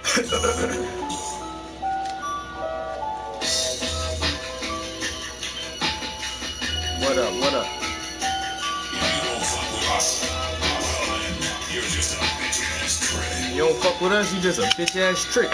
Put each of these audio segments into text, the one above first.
What up? What up? You don't fuck with us, you just a bitch ass trick.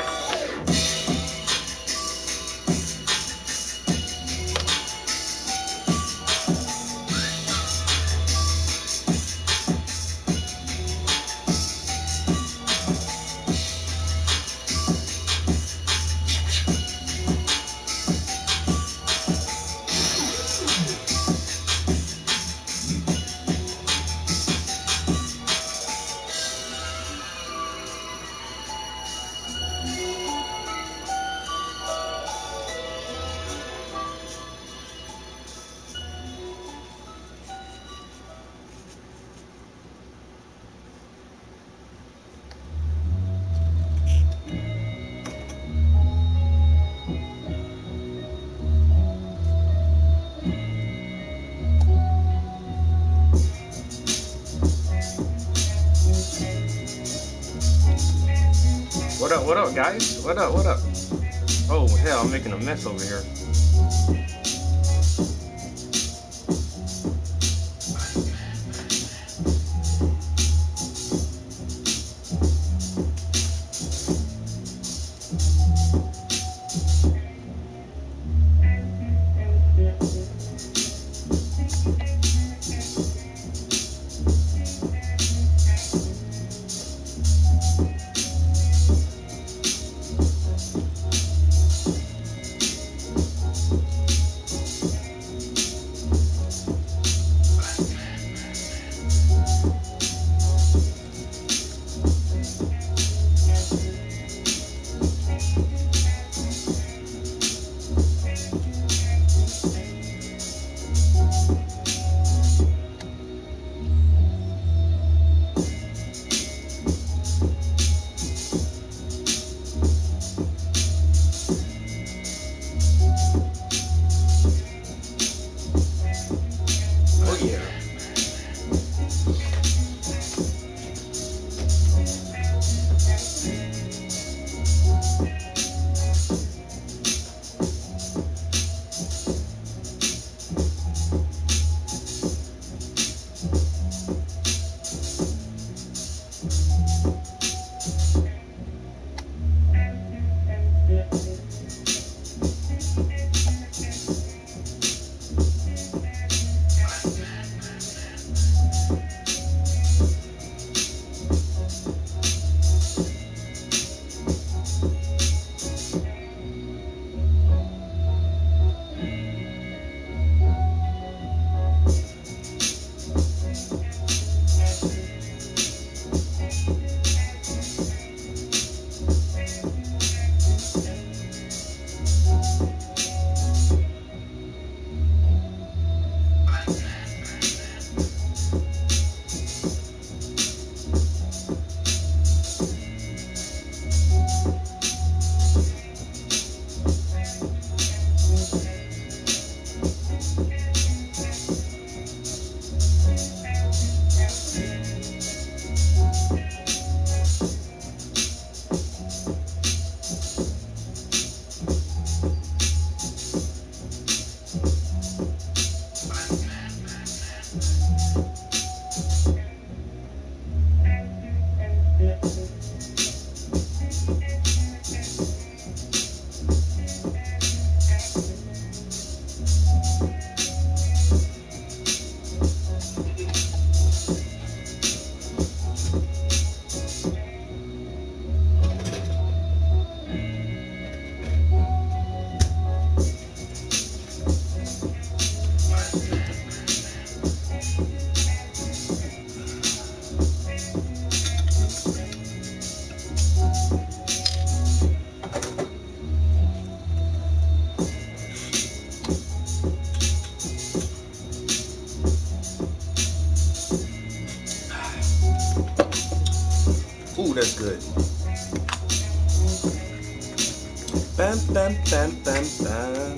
What up, guys? What up? What up? Oh hell, I'm making a mess over here. Oh yeah. Ooh, that's good. Bam, bam, bam, bam, bam.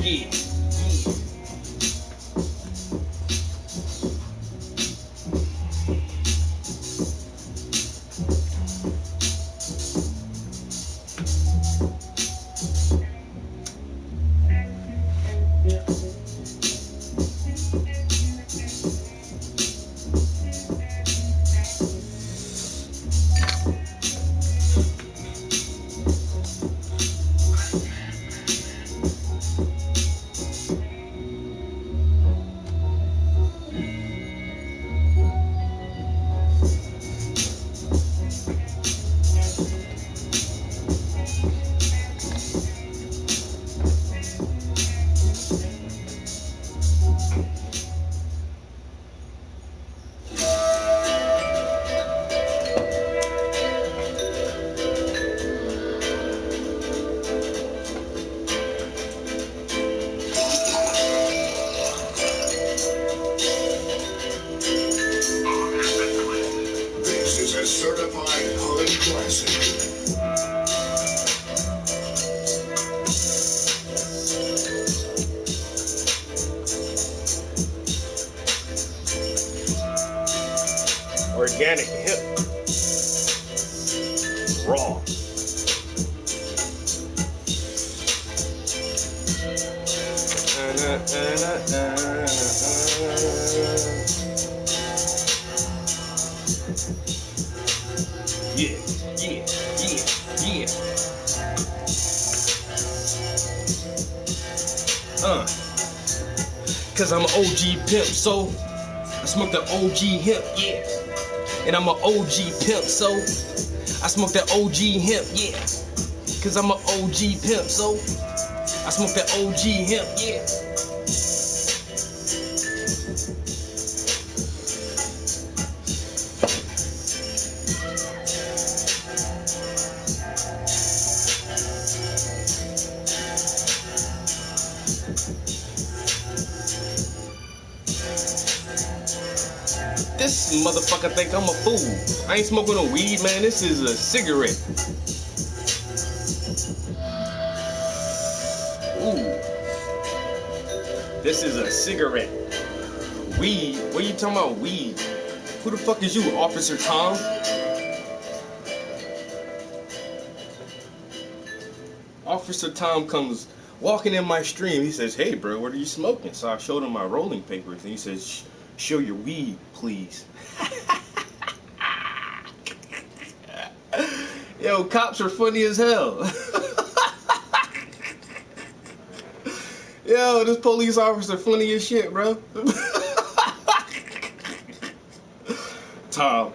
Yeah, yeah. This is a certified hood classic. Organic hemp. Raw. Yeah, yeah, yeah, yeah. Cause I'm an OG pimp, so I smoke the OG hemp, yeah. And I'm an OG pimp, so I smoke that OG hemp, yeah. Cause I'm an OG pimp, so I smoke that OG hemp, yeah. This motherfucker think I'm a fool. I ain't smoking no weed, man. This is a cigarette. Ooh. This is a cigarette. Weed? What are you talking about, weed? Who the fuck is you, Officer Tom? Officer Tom comes walking in my stream. He says, "Hey, bro, what are you smoking?" So I showed him my rolling papers, and he says, "Show your weed, please." Yo, cops are funny as hell. Yo, this police officer funny as shit, bro. Tom.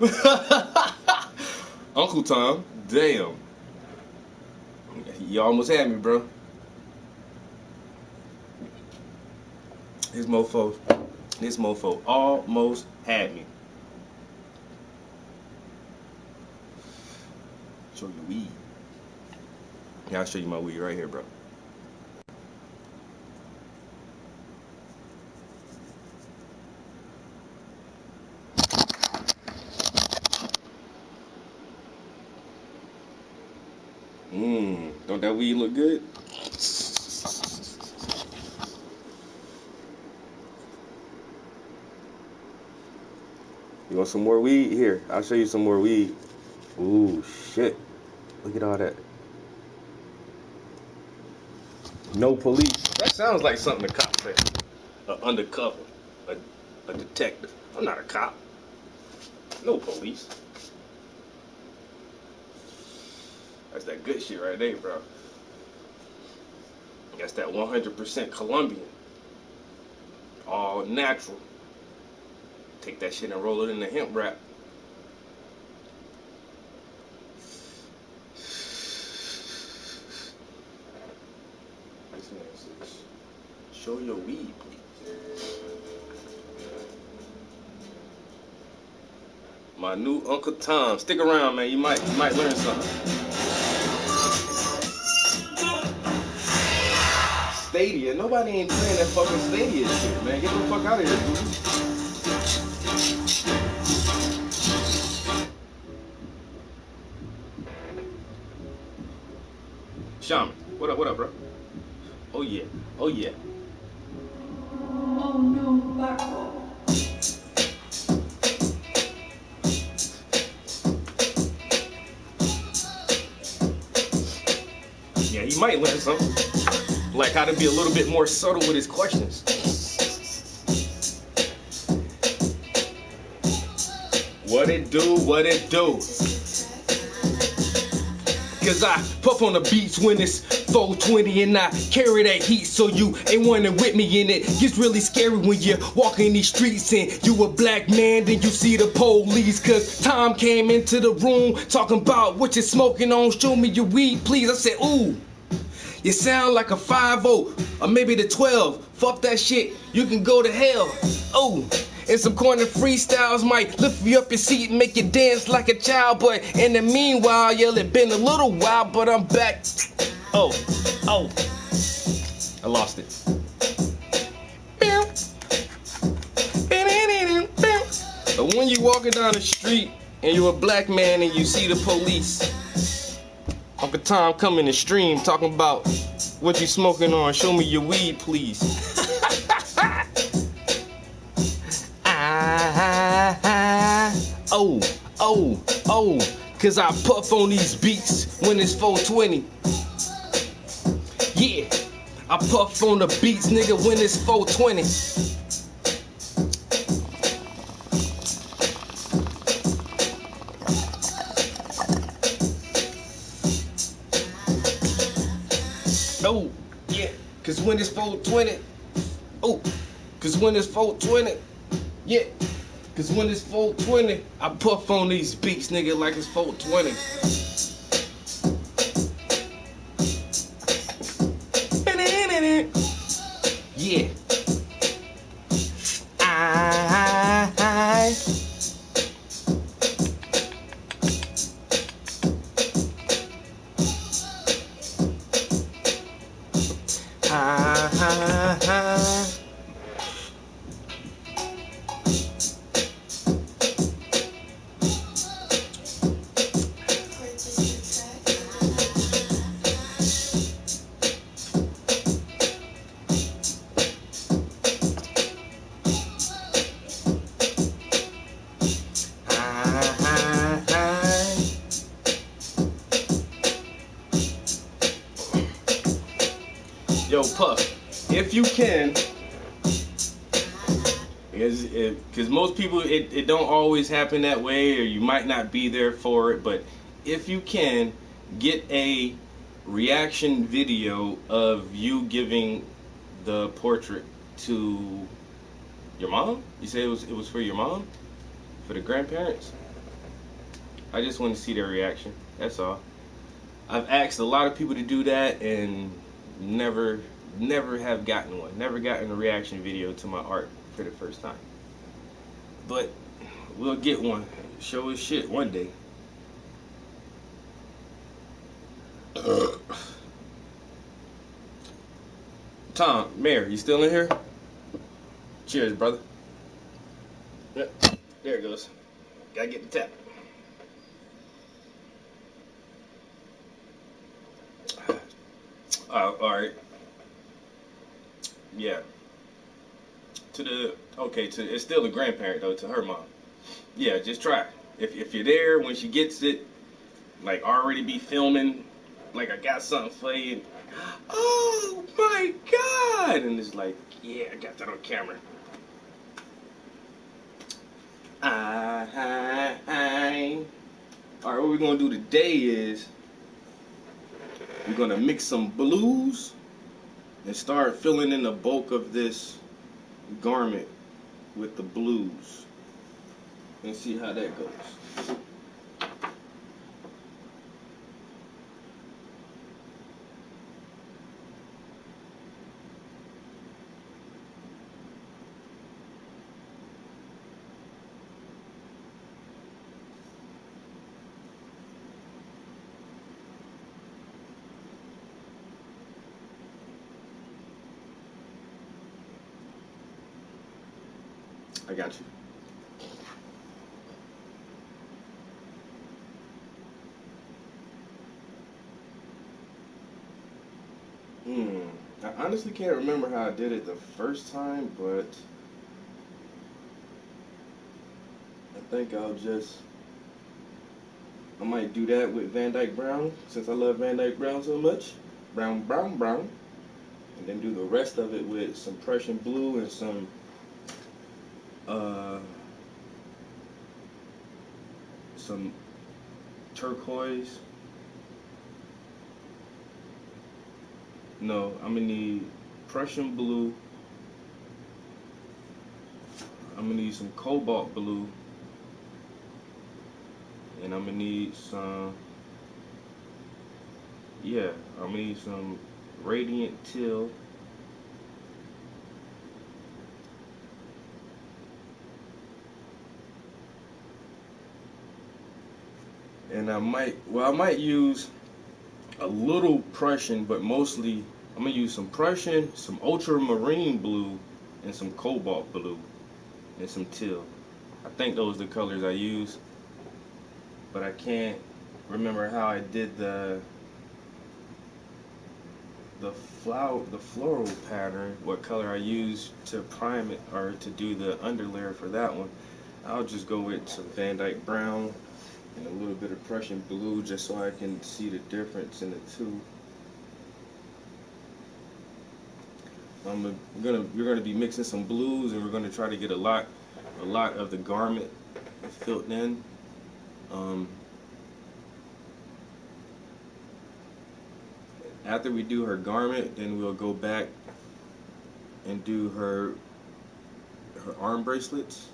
Uncle Tom. Damn. You almost had me, bro. This mofo almost had me. Show you weed. Yeah, I'll show you my weed right here, bro. Don't that weed look good? You want some more weed? Here, I'll show you some more weed. Ooh, shit. Look at all that. No police. That sounds like something a cop said. An undercover. A detective. I'm not a cop. No police. That's that good shit right there, bro. That's that 100% Colombian. All natural. Take that shit and roll it in the hemp wrap. This man says, show your weed, please. My new Uncle Tom. Stick around, man. You might learn something. Stadia. Nobody ain't playing that fucking Stadia shit, man. Get the fuck out of here, dude. Shaman, what up, bro? Oh yeah, oh yeah. Oh no, Buckle. Yeah, you might learn something. Like how to be a little bit more subtle with his questions. What it do, what it do. Cause I puff on the beats when it's 420 and I carry that heat, so you ain't wanna with me, and it gets really scary when you're walking these streets and you a black man, then you see the police. Cause Tom came into the room talking about what you smoking on, show me your weed please. I said, ooh, you sound like a 5-0 or maybe the 12. Fuck that shit, you can go to hell. Oh, and some corner freestyles might lift you up your seat and make you dance like a child. But in the meanwhile, yeah, it been a little while, but I'm back. Oh, I lost it. But when you walking down the street and you're a black man and you see the police, Uncle Tom come in the stream talking about what you smoking on, show me your weed please. Oh, cause I puff on these beats when it's 420. Yeah, I puff on the beats, nigga, when it's 420. Oh, yeah, cause when it's 420. Oh, cause when it's 420. Yeah. Cause when it's 420, I puff on these beats, nigga, like it's 420. Yeah. Yo, Puff, if you can, because most people, it don't always happen that way, or you might not be there for it, but if you can, get a reaction video of you giving the portrait to your mom. You say it was for your mom? For the grandparents? I just want to see their reaction, that's all. I've asked a lot of people to do that and never have gotten one. Never gotten a reaction video to my art for the first time. But we'll get one. Show us shit one day. Tom, Mayor, you still in here? Cheers, brother. Yep, there it goes. Gotta get the tap. Alright. Yeah. It's still the grandparent though, to her mom. Yeah, just try. If you're there when she gets it, like already be filming, like I got something for you. Oh my God! And it's like, yeah, I got that on camera. Alright, what we're gonna do today is we're gonna mix some blues and start filling in the bulk of this garment with the blues and see how that goes. I got you. I honestly can't remember how I did it the first time, but I think I might do that with Van Dyke Brown, since I love Van Dyke Brown so much. Brown. and then do the rest of it with some Prussian blue and some turquoise. No, I'm gonna need Prussian blue. I'm gonna need some cobalt blue, and I'm gonna need some. Yeah, I'm gonna need some radiant teal. And I might use a little Prussian, but mostly I'm gonna use some Prussian, some ultramarine blue, and some cobalt blue, and some teal. I think those are the colors I use, but I can't remember how I did the floral pattern, what color I used to prime it or to do the underlayer for that one. I'll just go with some Van Dyke brown and a little bit of Prussian blue just so I can see the difference in the two. We're gonna be mixing some blues, and we're gonna try to get a lot of the garment filled in. After we do her garment, then we'll go back and do her arm bracelets,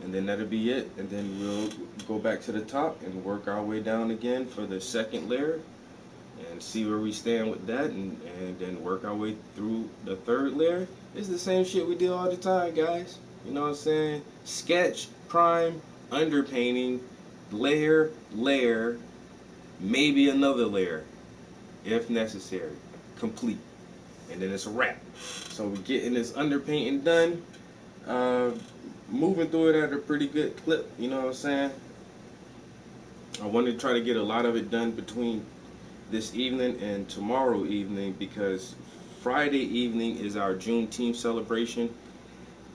and then that'll be it. And then we'll go back to the top and work our way down again for the second layer and see where we stand with that, and then work our way through the third layer. It's the same shit we do all the time, guys. You know what I'm saying? Sketch, prime, underpainting, layer, maybe another layer if necessary, complete, and then it's a wrap. So we're getting this underpainting done, moving through it at a pretty good clip, you know what I'm saying? I want to try to get a lot of it done between this evening and tomorrow evening, because Friday evening is our Juneteenth celebration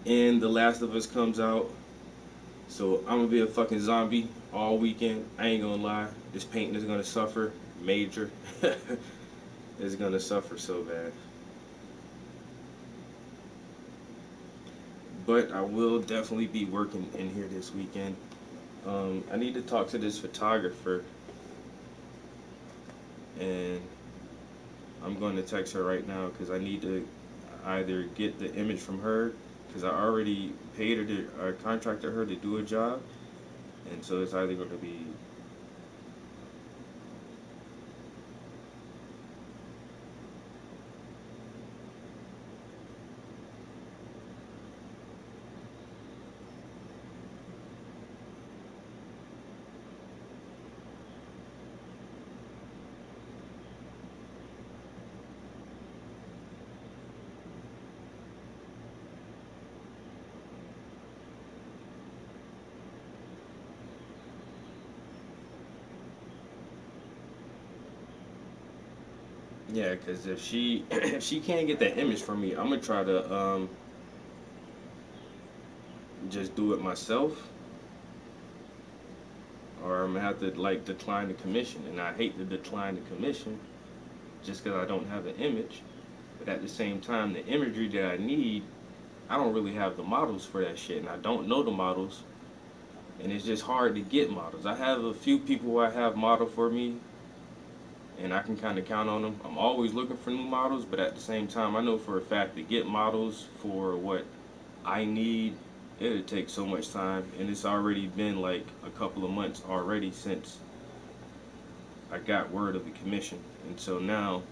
and The Last of Us comes out. So I'm gonna be a fucking zombie all weekend. I ain't gonna lie, this painting is gonna suffer major. It's gonna suffer so bad. But I will definitely be working in here this weekend. I need to talk to this photographer, and I'm going to text her right now because I need to either get the image from her, because I already paid her or contracted her to do a job, and so it's either going to be yeah, because if she if she can't get that image from me, I'm gonna try to just do it myself, or I'm gonna have to like decline the commission. And I hate to decline the commission just because I don't have an image, but at the same time, the imagery that I need, I don't really have the models for that shit, and I don't know the models, and it's just hard to get models. I have a few people who I have model for me, and I can kind of count on them. I'm always looking for new models, but at the same time, I know for a fact to get models for what I need, it'll take so much time, and it's already been like a couple of months already since I got word of the commission, and so now,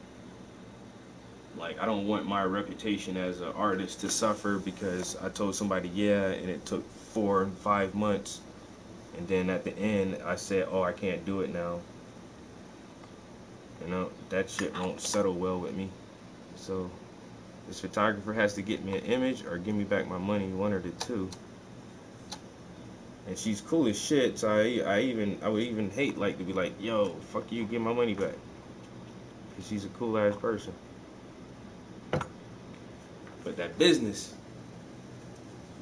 like, I don't want my reputation as an artist to suffer because I told somebody yeah, and it took 4 and 5 months, and then at the end I said, oh, I can't do it now. You know, that shit won't settle well with me. So this photographer has to get me an image or give me back my money, one or the two. And she's cool as shit, so I would even hate like to be like, yo, fuck you, get my money back. Cause she's a cool ass person. But that business,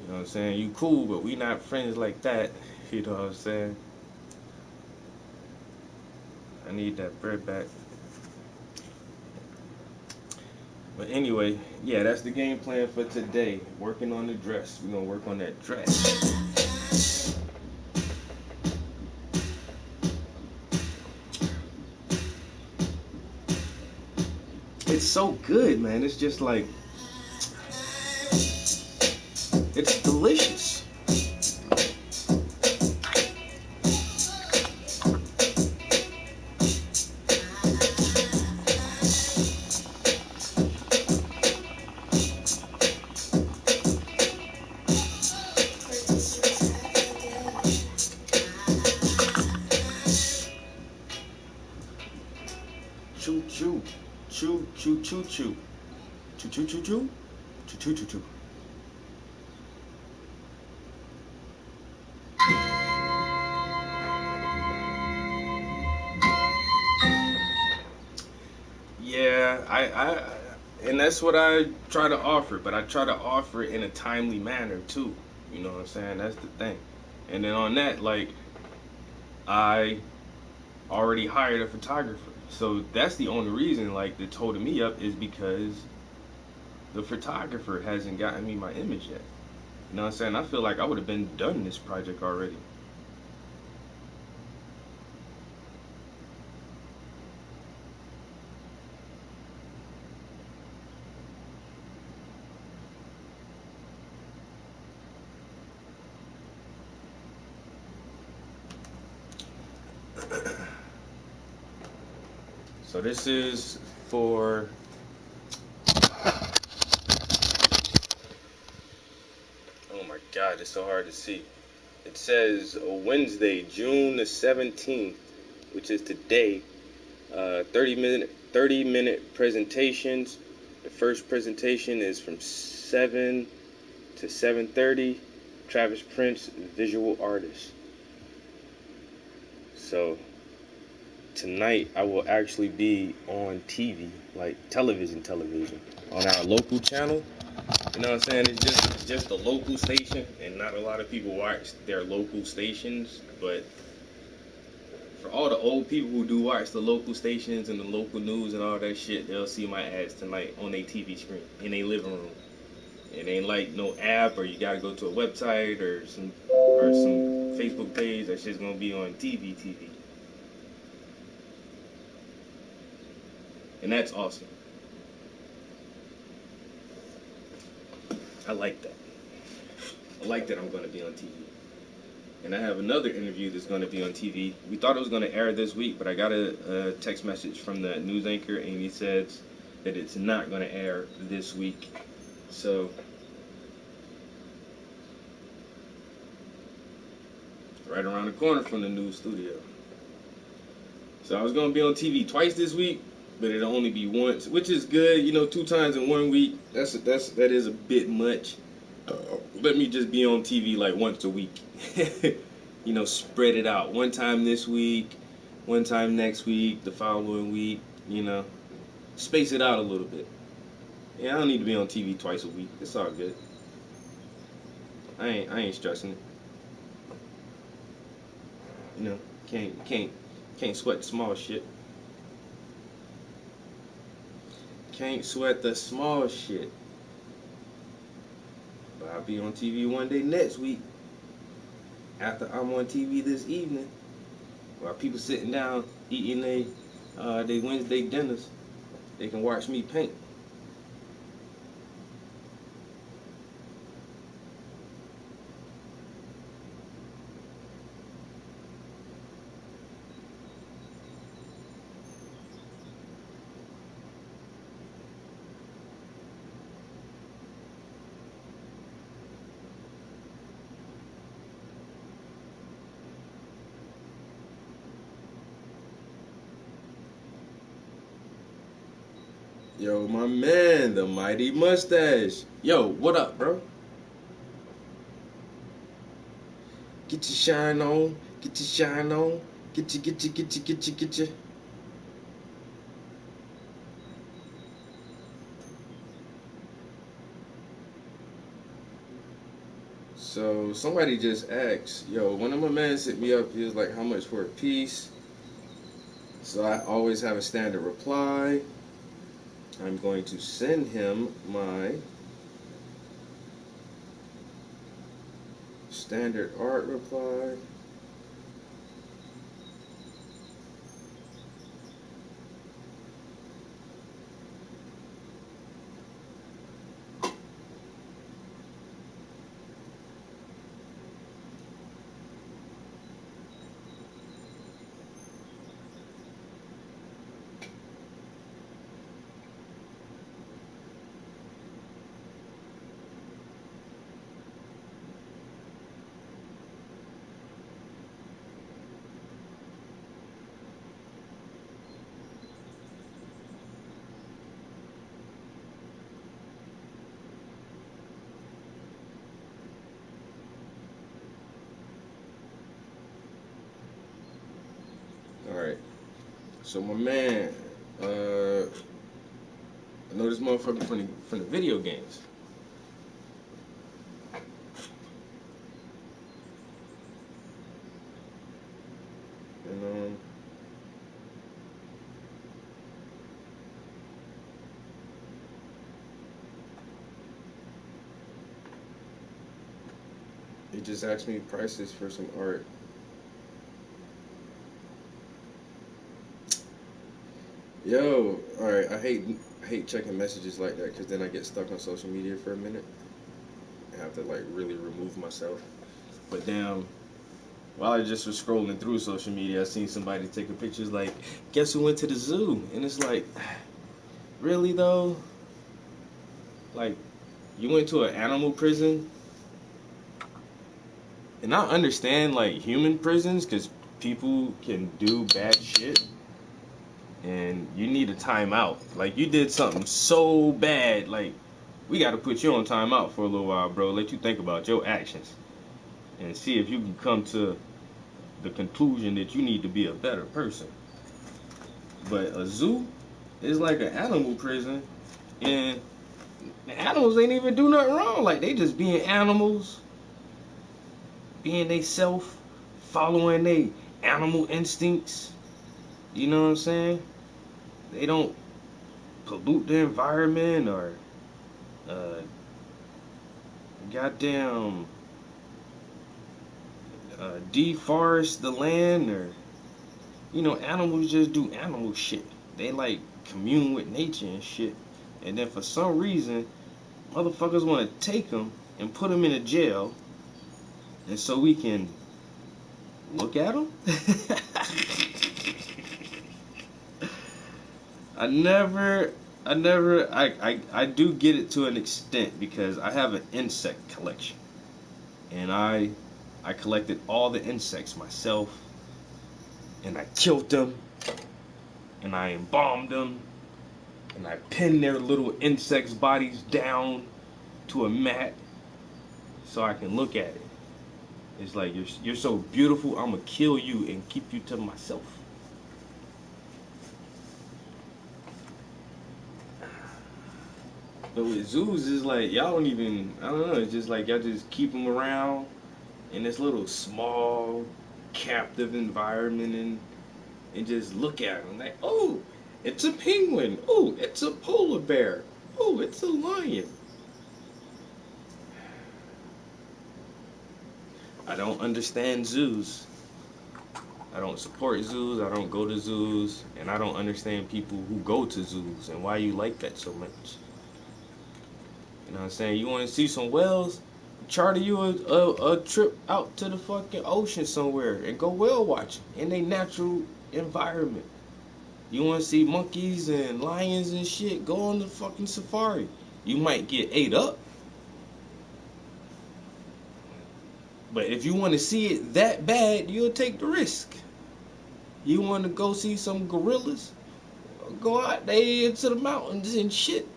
you know what I'm saying? You cool, but we not friends like that. You know what I'm saying? I need that bread back. But anyway, yeah, that's the game plan for today. Working on the dress. We're gonna work on that dress. It's so good, man. It's just like, it's delicious. Choo choo, choo choo choo choo, choo choo choo choo, choo choo choo choo. Yeah, and that's what I try to offer, but I try to offer it in a timely manner too. You know what I'm saying? That's the thing. And then on that, like, I already hired a photographer, so that's the only reason, like, that's holding me up is because the photographer hasn't gotten me my image yet. You know what I'm saying? I feel like I would have been done this project already. So this is for, oh my God, it's so hard to see. It says Wednesday, June the 17th, which is today. 30-minute presentations. The first presentation is from 7 to 7:30. Travis Prince, visual artist. So tonight I will actually be on TV, like television, on our local channel. You know what I'm saying? It's just a local station, and not a lot of people watch their local stations. But for all the old people who do watch the local stations and the local news and all that shit, they'll see my ads tonight on their TV screen in their living room. It ain't like no app or you gotta go to a website or some Facebook page. That shit's gonna be on TV. And that's awesome. I like that. I like that I'm gonna be on TV. And I have another interview that's gonna be on TV. We thought it was gonna air this week, but I got a text message from the news anchor and he says that it's not gonna air this week. So right around the corner from the news studio. So I was gonna be on TV twice this week, but it'll only be once, which is good. You know, 2 times in 1 week. That is a bit much. Let me just be on TV like once a week. You know, spread it out. One time this week, one time next week, the following week. You know, space it out a little bit. Yeah, I don't need to be on TV twice a week. It's all good. I ain't stressing it. You know, can't sweat the small shit. Can't sweat the small shit. But I'll be on TV one day next week. After I'm on TV this evening, while people sitting down eating they Wednesday dinners, they can watch me paint. Yo, my man, the mighty mustache. Yo, what up, bro? Get your shine on, get your shine on, get your. So somebody just asked, yo, one of my mans hit me up. He was like, how much for a piece? So I always have a standard reply. I'm going to send him my standard art reply. Alright. So my man, I know this motherfucker from the video games. And he just asked me prices for some art. Yo, alright, I hate checking messages like that because then I get stuck on social media for a minute. I have to like really remove myself. But damn, while I just was scrolling through social media, I seen somebody taking pictures like, guess who went to the zoo? And it's like, really though? Like, you went to an animal prison? And I understand like human prisons because people can do bad shit. And you need a timeout. Like, you did something so bad, like, we got to put you on timeout for a little while, bro. Let you think about your actions and see if you can come to the conclusion that you need to be a better person. But a zoo is like an animal prison, and the animals ain't even do nothing wrong. Like, they just being animals, being they self, following they animal instincts. You know what I'm saying? They don't pollute the environment or goddamn deforest the land, or animals just do animal shit. They like commune with nature and shit, and then for some reason motherfuckers want to take them and put them in a jail, and so we can look at them. I do get it to an extent because I have an insect collection, and I collected all the insects myself, and I killed them, and I embalmed them, and I pinned their little insects' bodies down to a mat so I can look at it. It's like, you're so beautiful, I'm gonna kill you and keep you to myself. But with zoos, it's like, y'all don't even, I don't know, it's just like y'all just keep them around in this little small, captive environment, and just look at them like, oh, it's a penguin. Oh, it's a polar bear. Oh, it's a lion. I don't understand zoos. I don't support zoos. I don't go to zoos. And I don't understand people who go to zoos and why you like that so much. You know what I'm saying? You want to see some whales? Charter you a trip out to the fucking ocean somewhere and go whale watching in a natural environment. You want to see monkeys and lions and shit? Go on the fucking safari. You might get ate up. But if you want to see it that bad, you'll take the risk. You want to go see some gorillas? Go out there into the mountains and shit.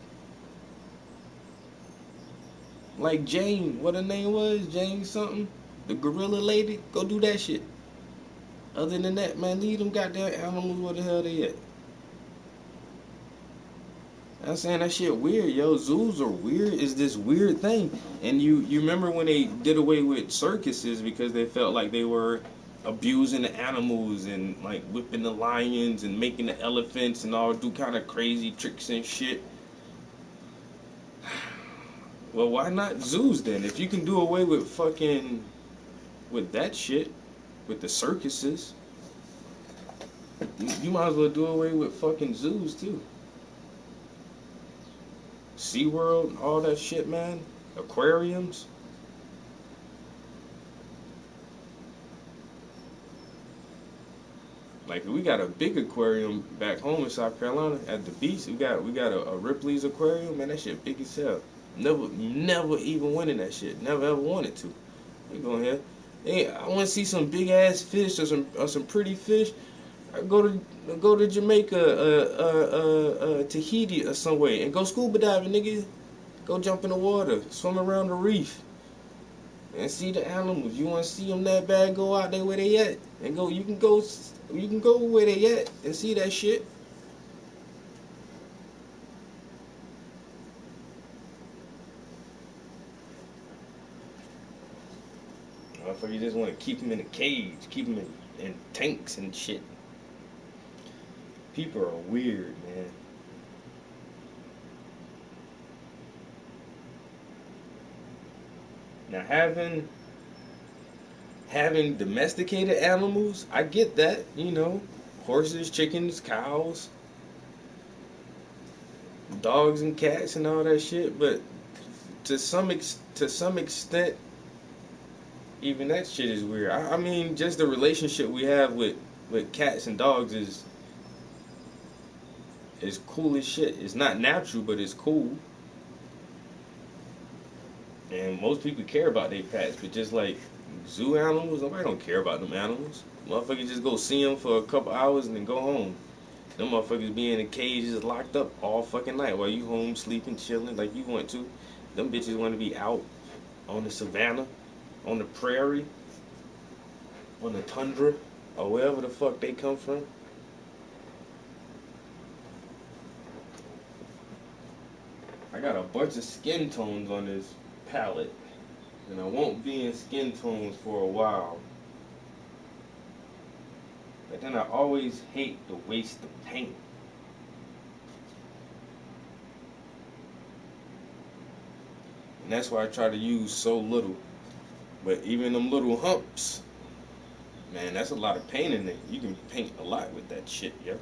Like Jane, what her name was? Jane something? The gorilla lady? Go do that shit. Other than that, man, leave them goddamn animals where the hell they at. I'm saying that shit weird, yo. Zoos are weird. It's this weird thing. And you remember when they did away with circuses because they felt like they were abusing the animals and like whipping the lions and making the elephants and all do kind of crazy tricks and shit. Well, why not zoos then? If you can do away with with that shit, with the circuses, you might as well do away with fucking zoos too. SeaWorld, all that shit, man. Aquariums. Like we got a big aquarium back home in South Carolina at the beach. We got a Ripley's aquarium, man. That shit big as hell. Never even went in that shit. Never ever wanted to. We go here. Hey, I want to see some big ass fish or some pretty fish. I go to Jamaica, Tahiti or somewhere and go scuba diving, nigga. Go jump in the water, swim around the reef, and see the animals. You want to see them that bad? Go out there where they at, and go. You can go where they at and see that shit. Motherfucker, you just want to keep them in a cage, keep them in tanks and shit. People are weird, man. Now having domesticated animals, I get that, you know, horses, chickens, cows, dogs and cats and all that shit, but to some extent, even that shit is weird. I mean, just the relationship we have with cats and dogs is cool as shit. It's not natural, but it's cool. And most people care about their pets, but just like zoo animals, nobody don't care about them animals. Motherfuckers just go see them for a couple hours and then go home. Them motherfuckers be in the cages locked up all fucking night while you home sleeping, chilling like you want to. Them bitches want to be out on the savannah, on the prairie, on the tundra, or wherever the fuck they come from. I got a bunch of skin tones on this palette, and I won't be in skin tones for a while. But then I always hate the waste of paint. And that's why I try to use so little. But even them little humps, man, that's a lot of paint in it. You can paint a lot with that shit, yo.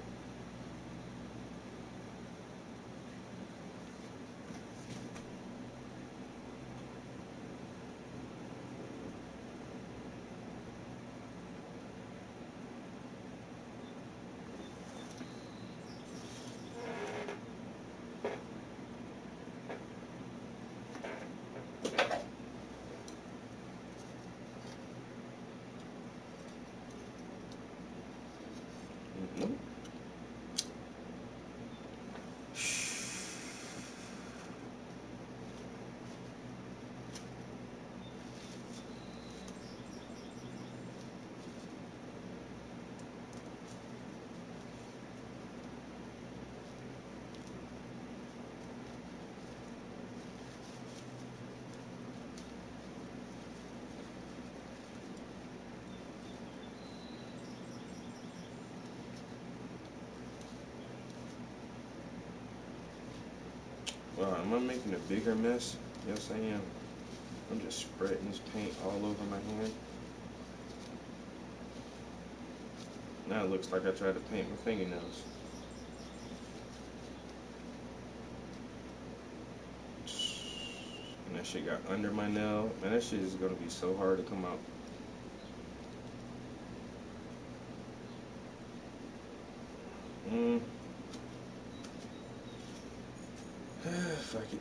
Mhm. Wow, am I making a bigger mess? Yes, I am. I'm just spreading this paint all over my hand. Now it looks like I tried to paint my fingernails. And that shit got under my nail. Man, that shit is gonna be so hard to come out. Mm. Fuck it.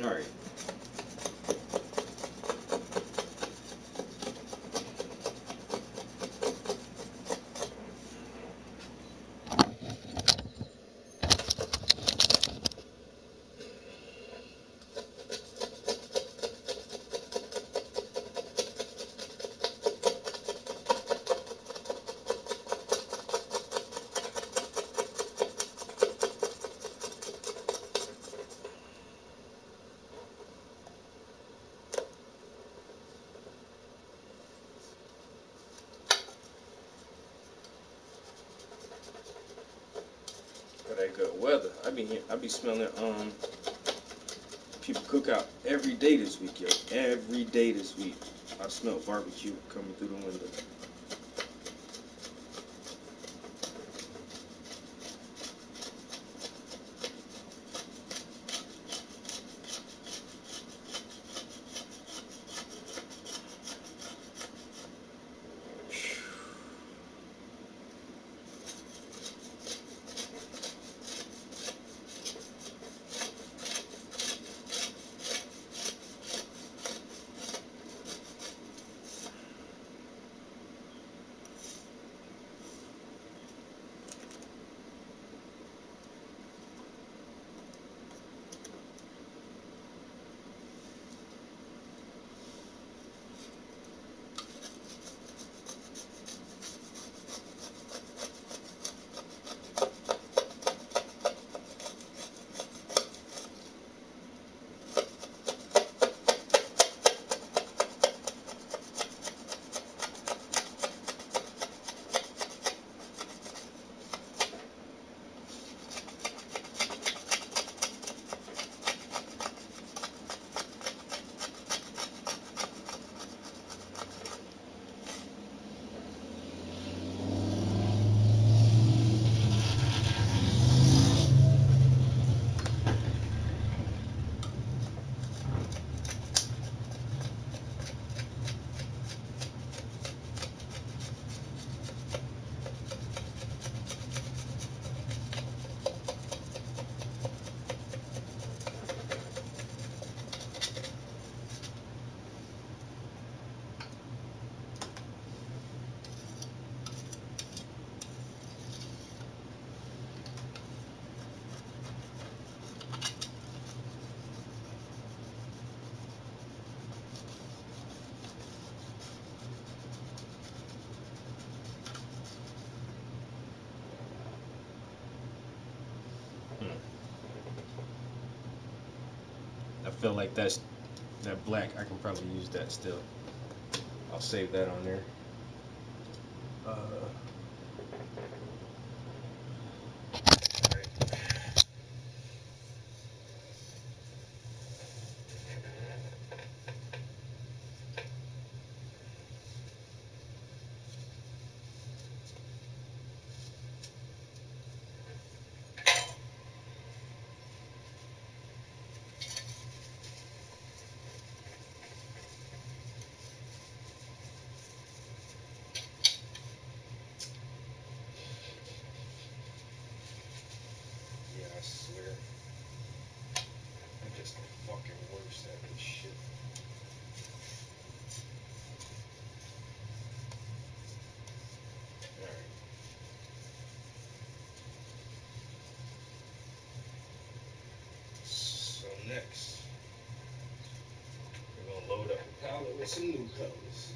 All right. For that good weather, I be smelling people cook out every day this week, yo. Every day this week, I smell barbecue coming through the window. I feel like that black, I can probably use that still. I'll save that on there. Uh, yeah, I swear. I'm just the fucking worst at this shit. Alright. So next, we're gonna load up the palette with some new colors.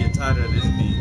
get tired of this beat.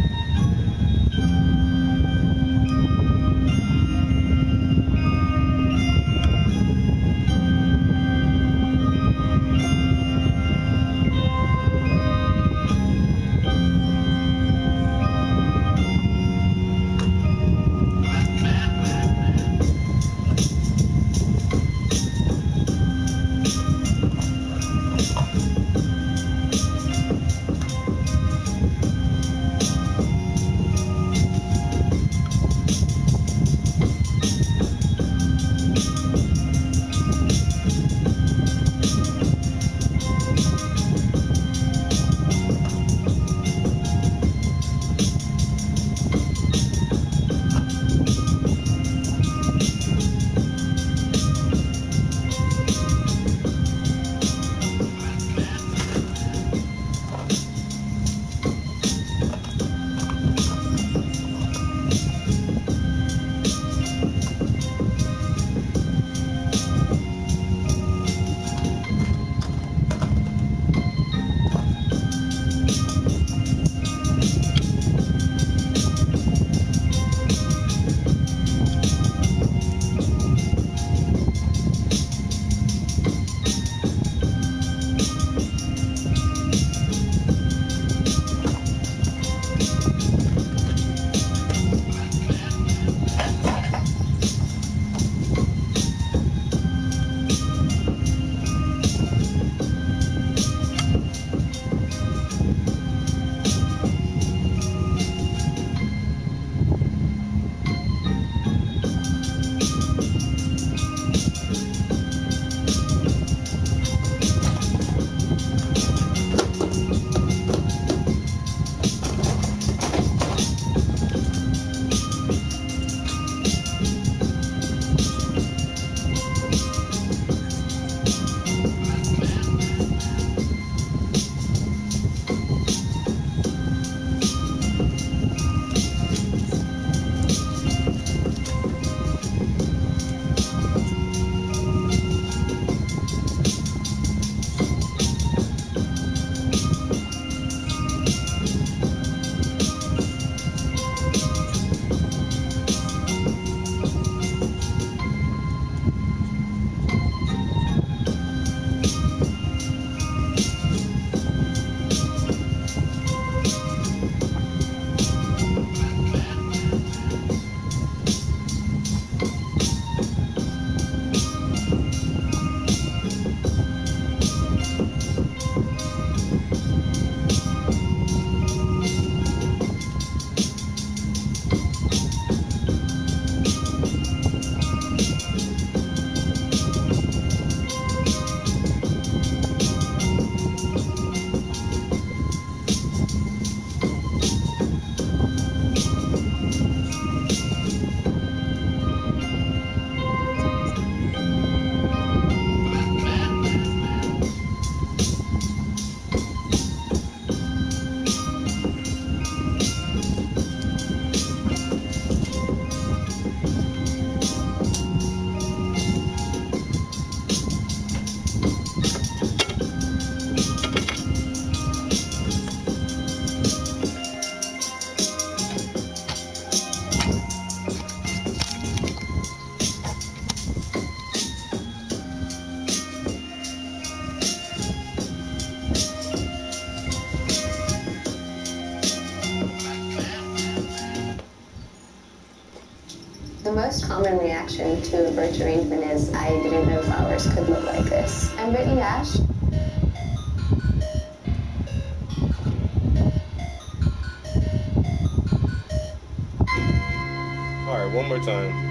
The most common reaction to a birch arrangement is, I didn't know flowers could look like this. I'm Brittany Ash. All right, one more time.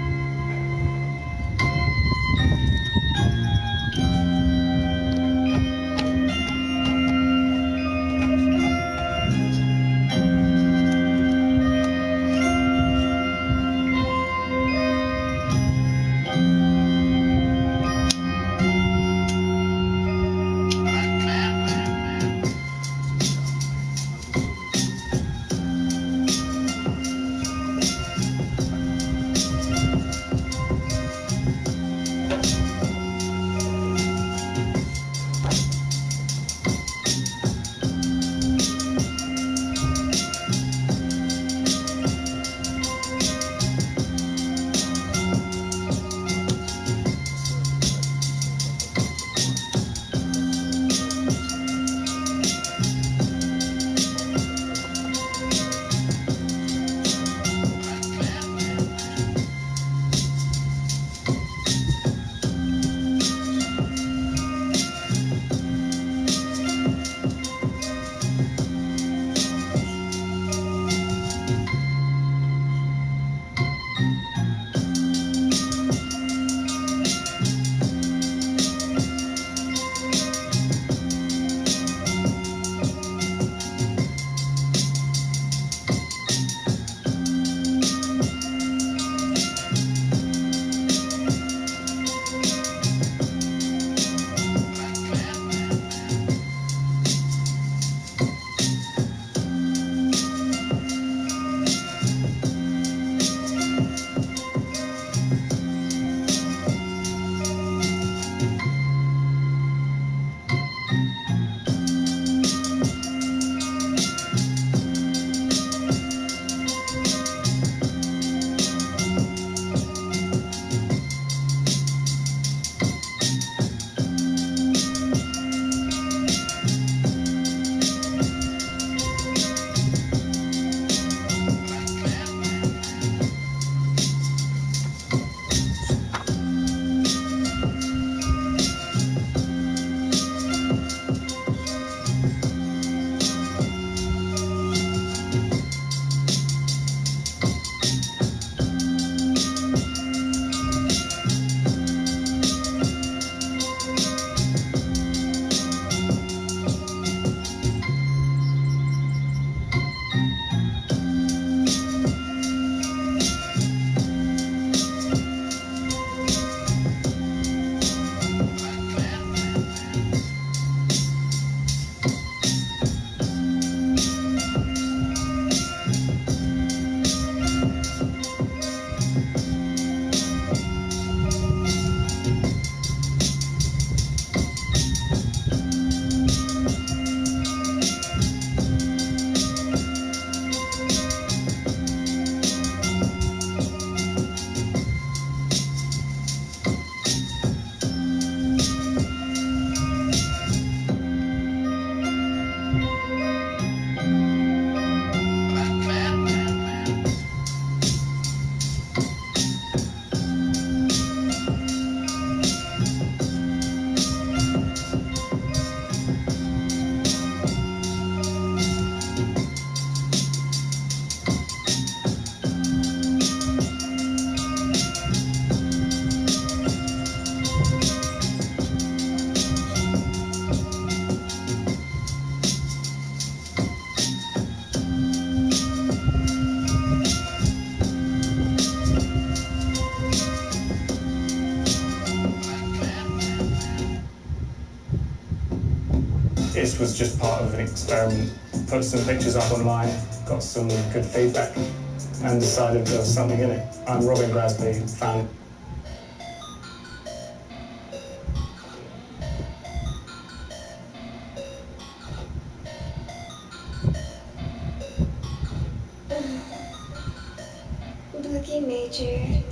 This was just part of an experiment. Put some pictures up online, got some good feedback, and decided there was something in it. I'm Robin Grasby, fan. Boogie Major.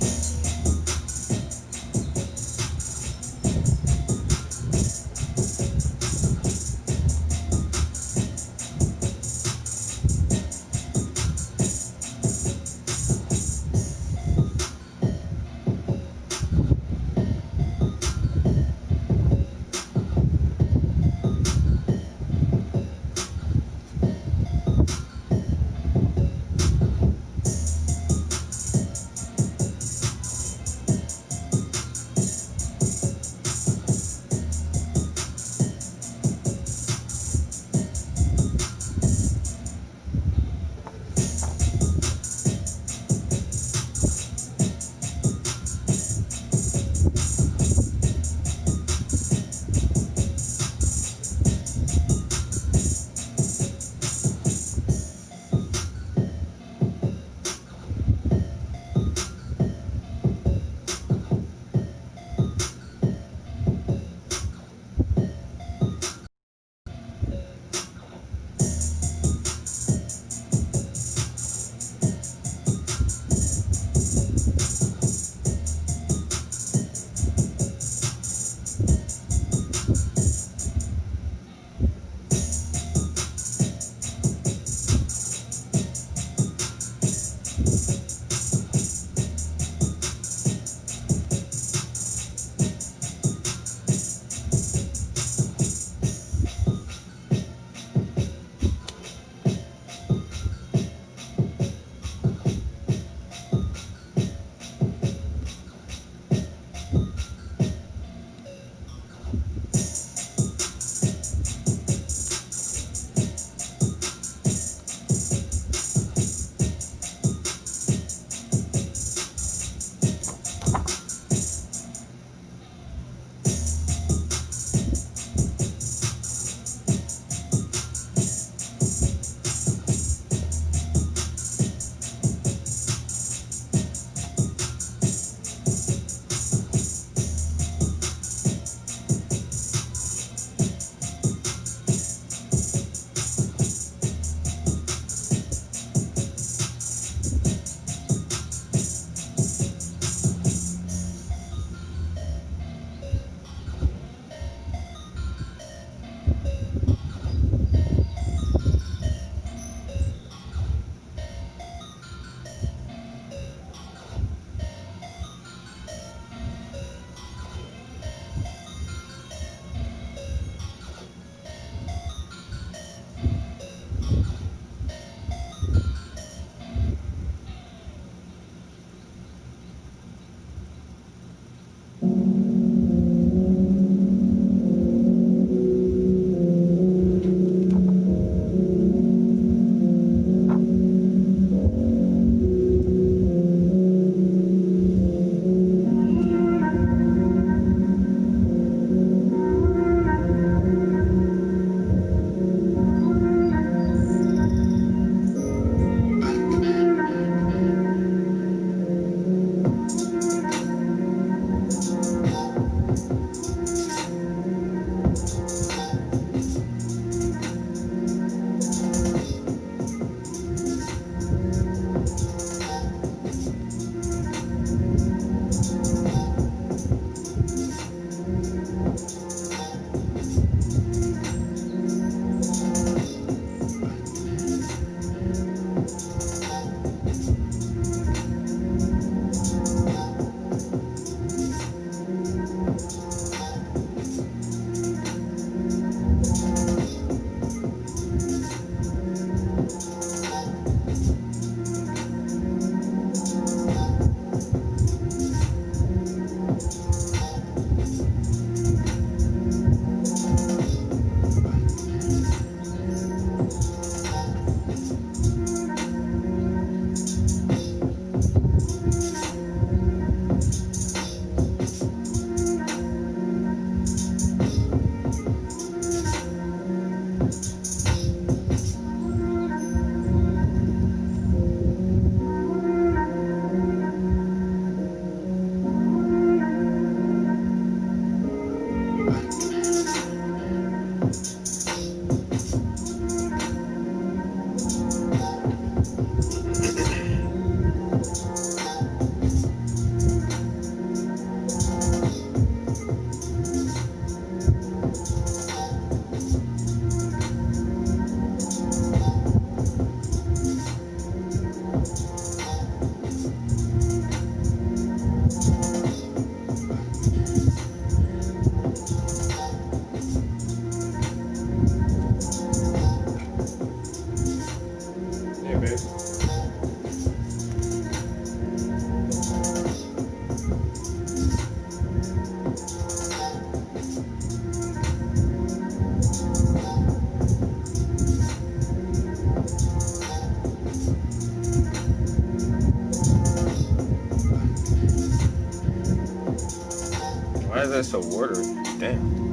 is that so watery? Damn.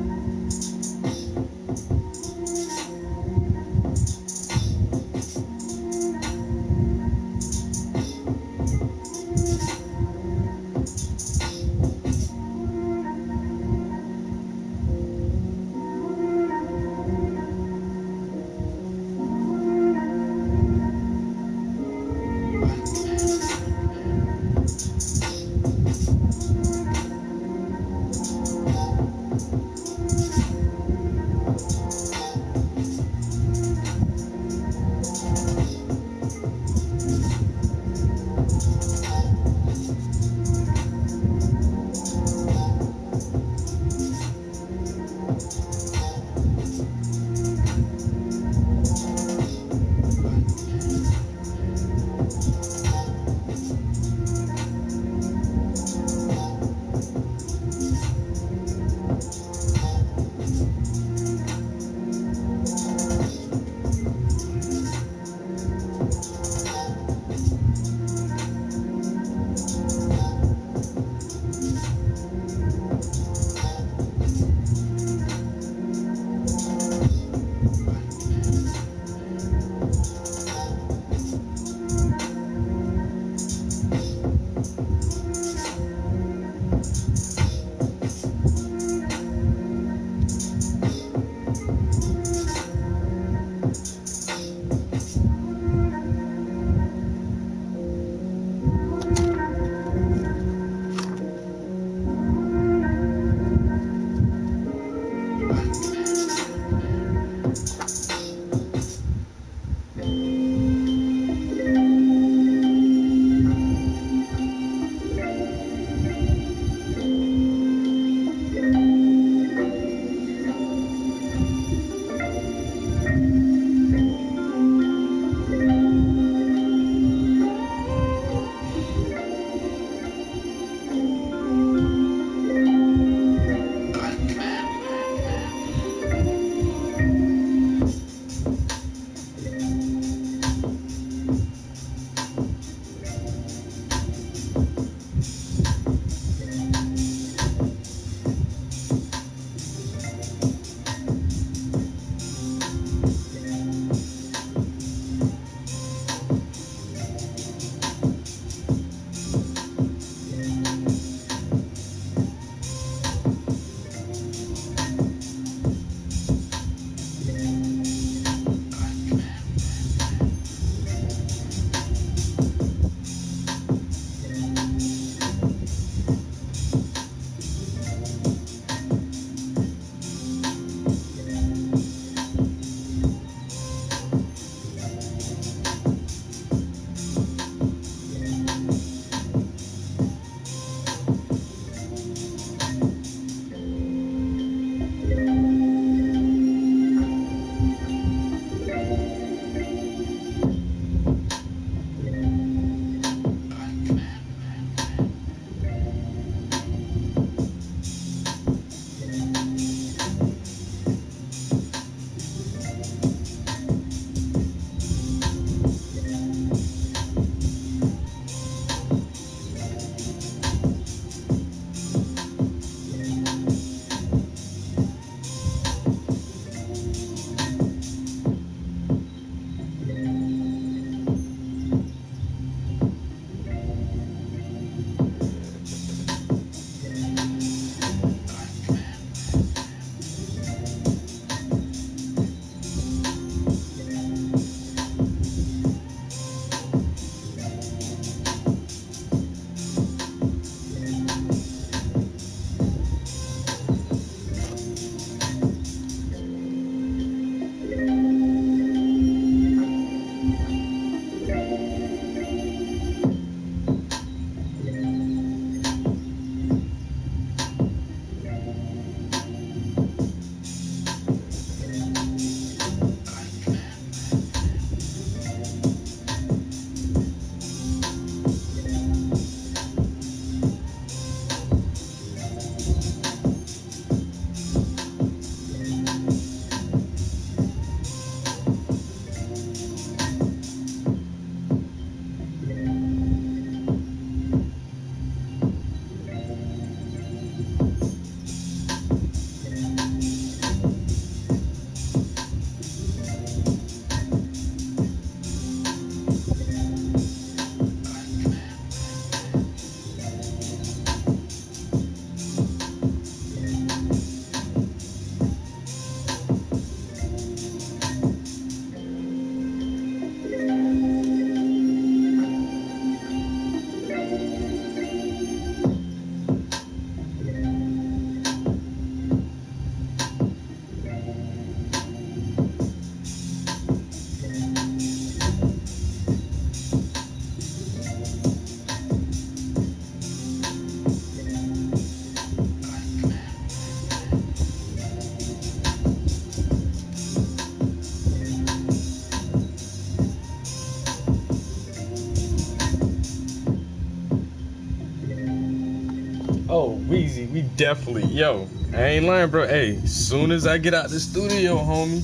we definitely, yo, I ain't lying, bro. Hey, soon as I get out the studio, homie.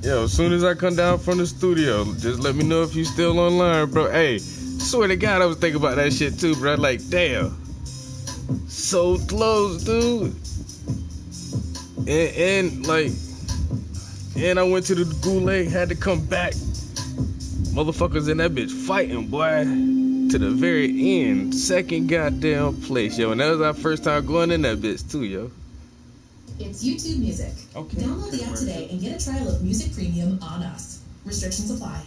Yo, as soon as I come down from the studio, just let me know if you still online, bro. Hey, swear to God, I was thinking about that shit too, bro. Like, damn. So close, dude. And I went to the Goulet, had to come back. Motherfuckers in that bitch fighting, boy. To the very end. Second goddamn place, yo. And that was our first time going in that bitch too, yo. It's YouTube Music. Okay. Download the app today and get a trial of Music Premium on us. Restrictions apply.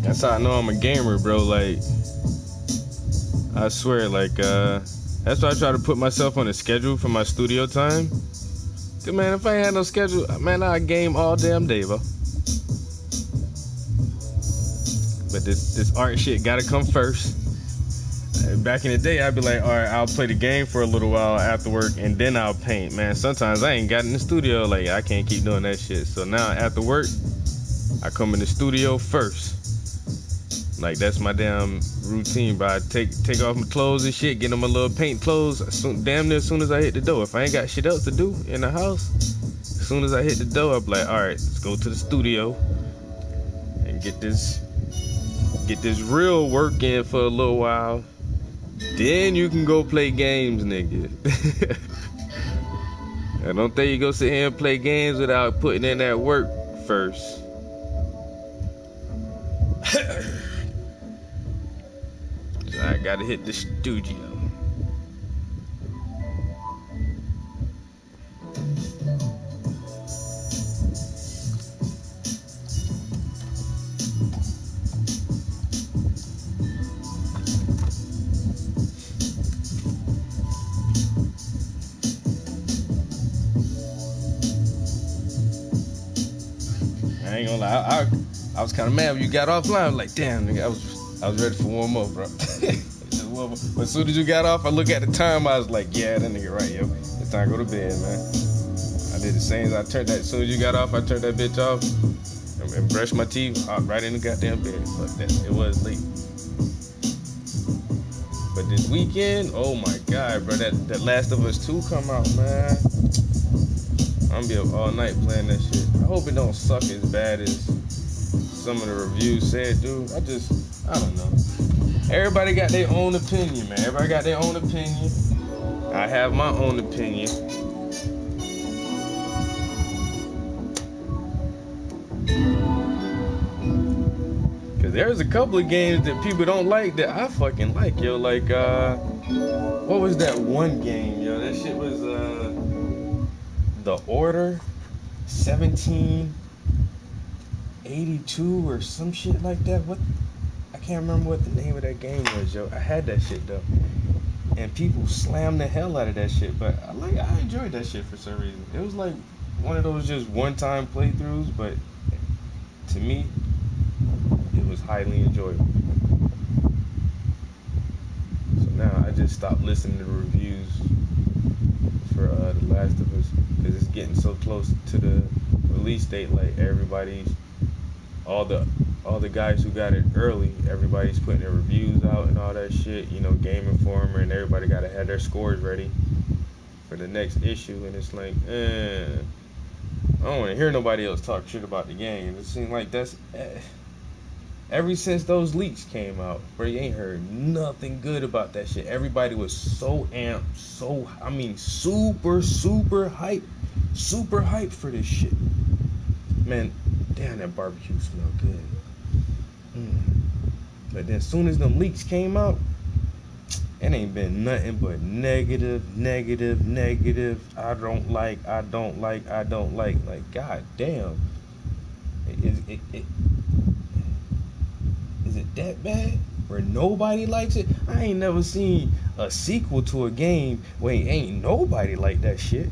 That's how I know I'm a gamer, bro. Like, I swear, like, that's why I try to put myself on a schedule for my studio time. Cause, man, if I ain't had no schedule, man, I'd game all damn day, bro. But this art shit gotta come first. Back in the day, I'd be like, all right, I'll play the game for a little while after work, and then I'll paint. Man, sometimes I ain't got in the studio. Like, I can't keep doing that shit. So now, after work, I come in the studio first. Like, that's my damn routine, bro. I take off my clothes and shit, get on my little paint clothes damn near as soon as I hit the door. If I ain't got shit else to do in the house, as soon as I hit the door, I'm like, all right, let's go to the studio and get this real work in for a little while. Then you can go play games, nigga. I don't think you go sit here and play games without putting in that work first. I gotta hit the studio. I ain't gonna lie, I was kind of mad when you got offline. I was like, damn, nigga, I was ready for warm up, bro. Just warm up. But as soon as you got off, I look at the time. I was like, yeah, that nigga right, yo. It's time to go to bed, man. I did the same. As soon as you got off, I turned that bitch off and brushed my teeth right in the goddamn bed. Fuck that. It was late. But this weekend, oh my god, bro, that Last of Us 2 come out, man. I'm gonna be up all night playing that shit. I hope it don't suck as bad as some of the reviews said, dude. I don't know. Everybody got their own opinion, man. Everybody got their own opinion. I have my own opinion. Cause there's a couple of games that people don't like that I fucking like, yo. Like, what was that one game, yo? That shit was, The Order 1782 or some shit like that. What? I can't remember what the name of that game was, yo. I had that shit though, and people slammed the hell out of that shit. But I enjoyed that shit for some reason. It was like one of those just one-time playthroughs, but to me, it was highly enjoyable. So now I just stopped listening to reviews for The Last of Us because it's getting so close to the release date. Like all the guys who got it early, everybody's putting their reviews out and all that shit. You know, Game Informer and everybody gotta have their scores ready for the next issue. And it's like, I don't want to hear nobody else talk shit about the game. It seems like that's ever since those leaks came out, bro, you ain't heard nothing good about that shit. Everybody was so amped, super hyped for this shit. Man, damn, that barbecue smelled good. But then as soon as them leaks came out, it ain't been nothing but negative. I don't like. Like, god damn. Is it that bad? Where nobody likes it? I ain't never seen a sequel to a game where ain't nobody like that shit.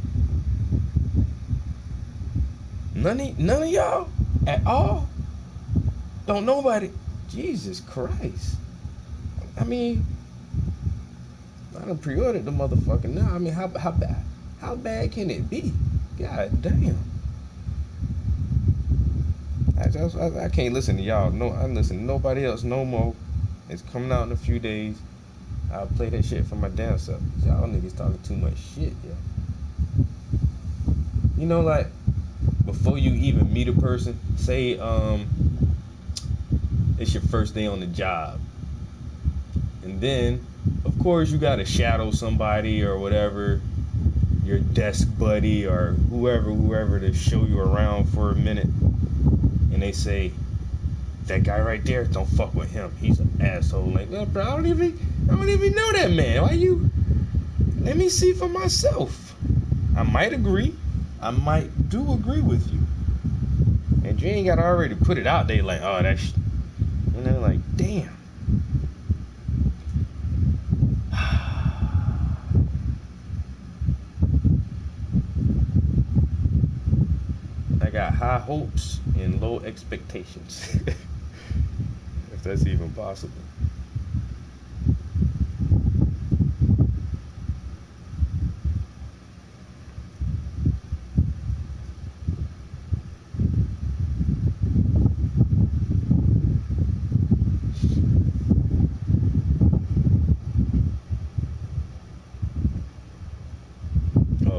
None of y'all at all? Don't nobody? Jesus Christ. I mean, I done pre-ordered the motherfucker now. I mean, how bad can it be? God damn. I can't listen to y'all. No, I listen to nobody else no more. It's coming out in a few days. I'll play that shit for my damn self. Y'all niggas talking too much shit, yeah. You know, like, before you even meet a person, say it's your first day on the job. And then, of course, you gotta shadow somebody or whatever, your desk buddy or whoever to show you around for a minute. And they say, that guy right there, don't fuck with him. He's an asshole. Like, well, bro, I don't even know that man. Why you? Let me see for myself. I might agree. I might do agree with you. And you ain't gotta already put it out there like, oh, that's, and they're like, damn. I got high hopes and low expectations. If that's even possible.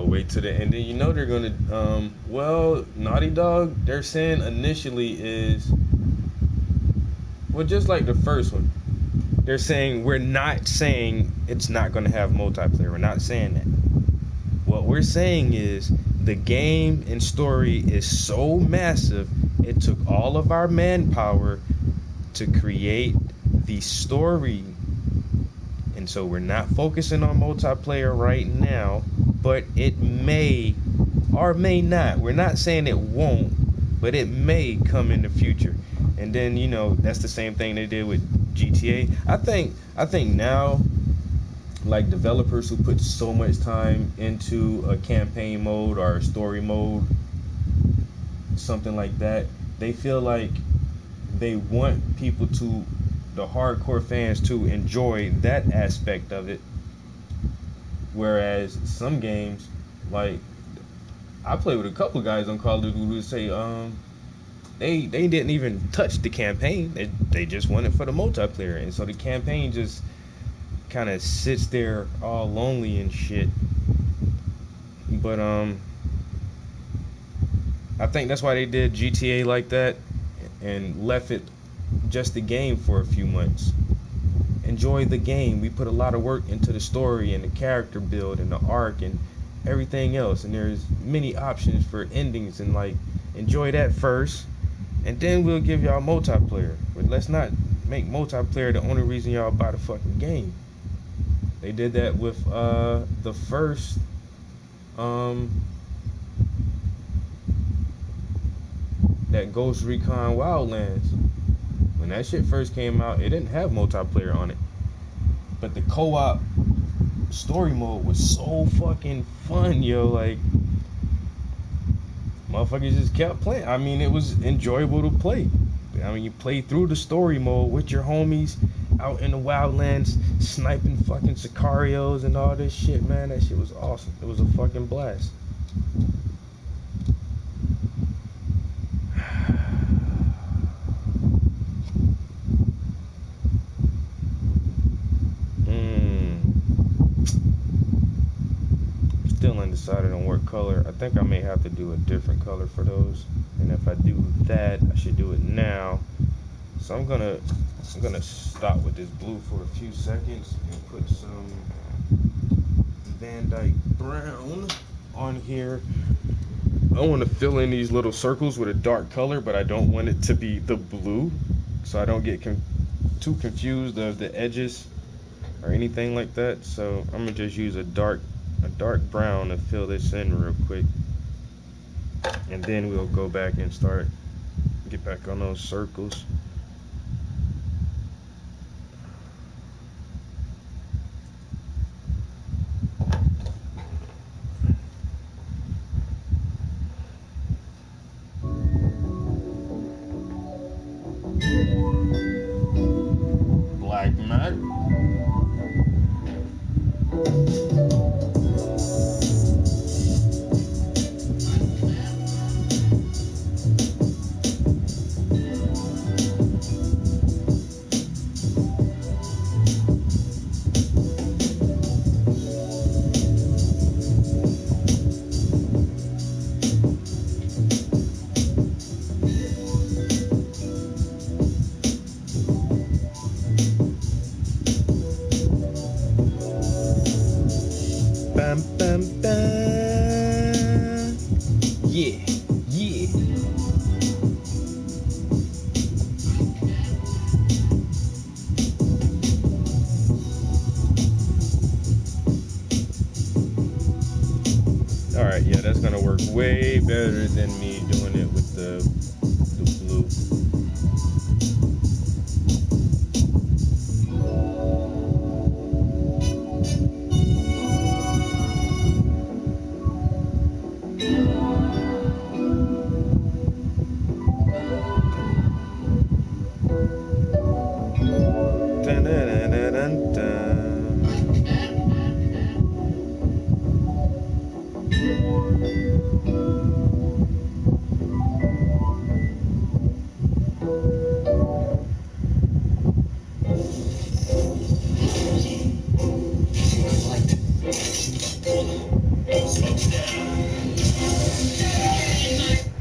Wait to the end. You know they're gonna well, Naughty Dog, they're saying initially is, well, just like the first one, they're saying we're not saying it's not gonna have multiplayer. We're not saying that. What we're saying is the game and story is so massive, it took all of our manpower to create the story. And so we're not focusing on multiplayer right now, but it may or may not. We're not saying it won't, but it may come in the future. And then, you know, that's the same thing they did with GTA. I think now, like, developers who put so much time into a campaign mode or a story mode, something like that, they feel like they want people to, the hardcore fans, to enjoy that aspect of it. Whereas some games, like, I play with a couple of guys on Call of Duty who say they didn't even touch the campaign. They just went it for the multiplayer, and so the campaign just kind of sits there all lonely and shit. But I think that's why they did GTA like that and left it just the game for a few months. Enjoy the game. We put a lot of work into the story and the character build and the arc and everything else, and there's many options for endings, and like, enjoy that first, and then we'll give y'all multiplayer. But let's not make multiplayer the only reason y'all buy the fucking game. They did that with the first that Ghost Recon Wildlands. When that shit first came out, it didn't have multiplayer on it, but the co-op story mode was so fucking fun, yo. Like, motherfuckers just kept playing. I mean, it was enjoyable to play. I mean, you play through the story mode with your homies out in the wildlands, sniping fucking Sicarios and all this shit, man. That shit was awesome. It was a fucking blast. Still undecided on what color. I think I may have to do a different color for those, and if I do that, I should do it now. So I'm gonna stop with this blue for a few seconds and put some Van Dyke Brown on here. I want to fill in these little circles with a dark color, but I don't want it to be the blue, so I don't get too confused of the edges or anything like that. So I'm gonna just use a dark brown to fill this in real quick, and then we'll go back and get back on those circles. mad. Bam, bam, bam. Yeah, yeah. All right, yeah, that's gonna work way better than me doing it with the blue.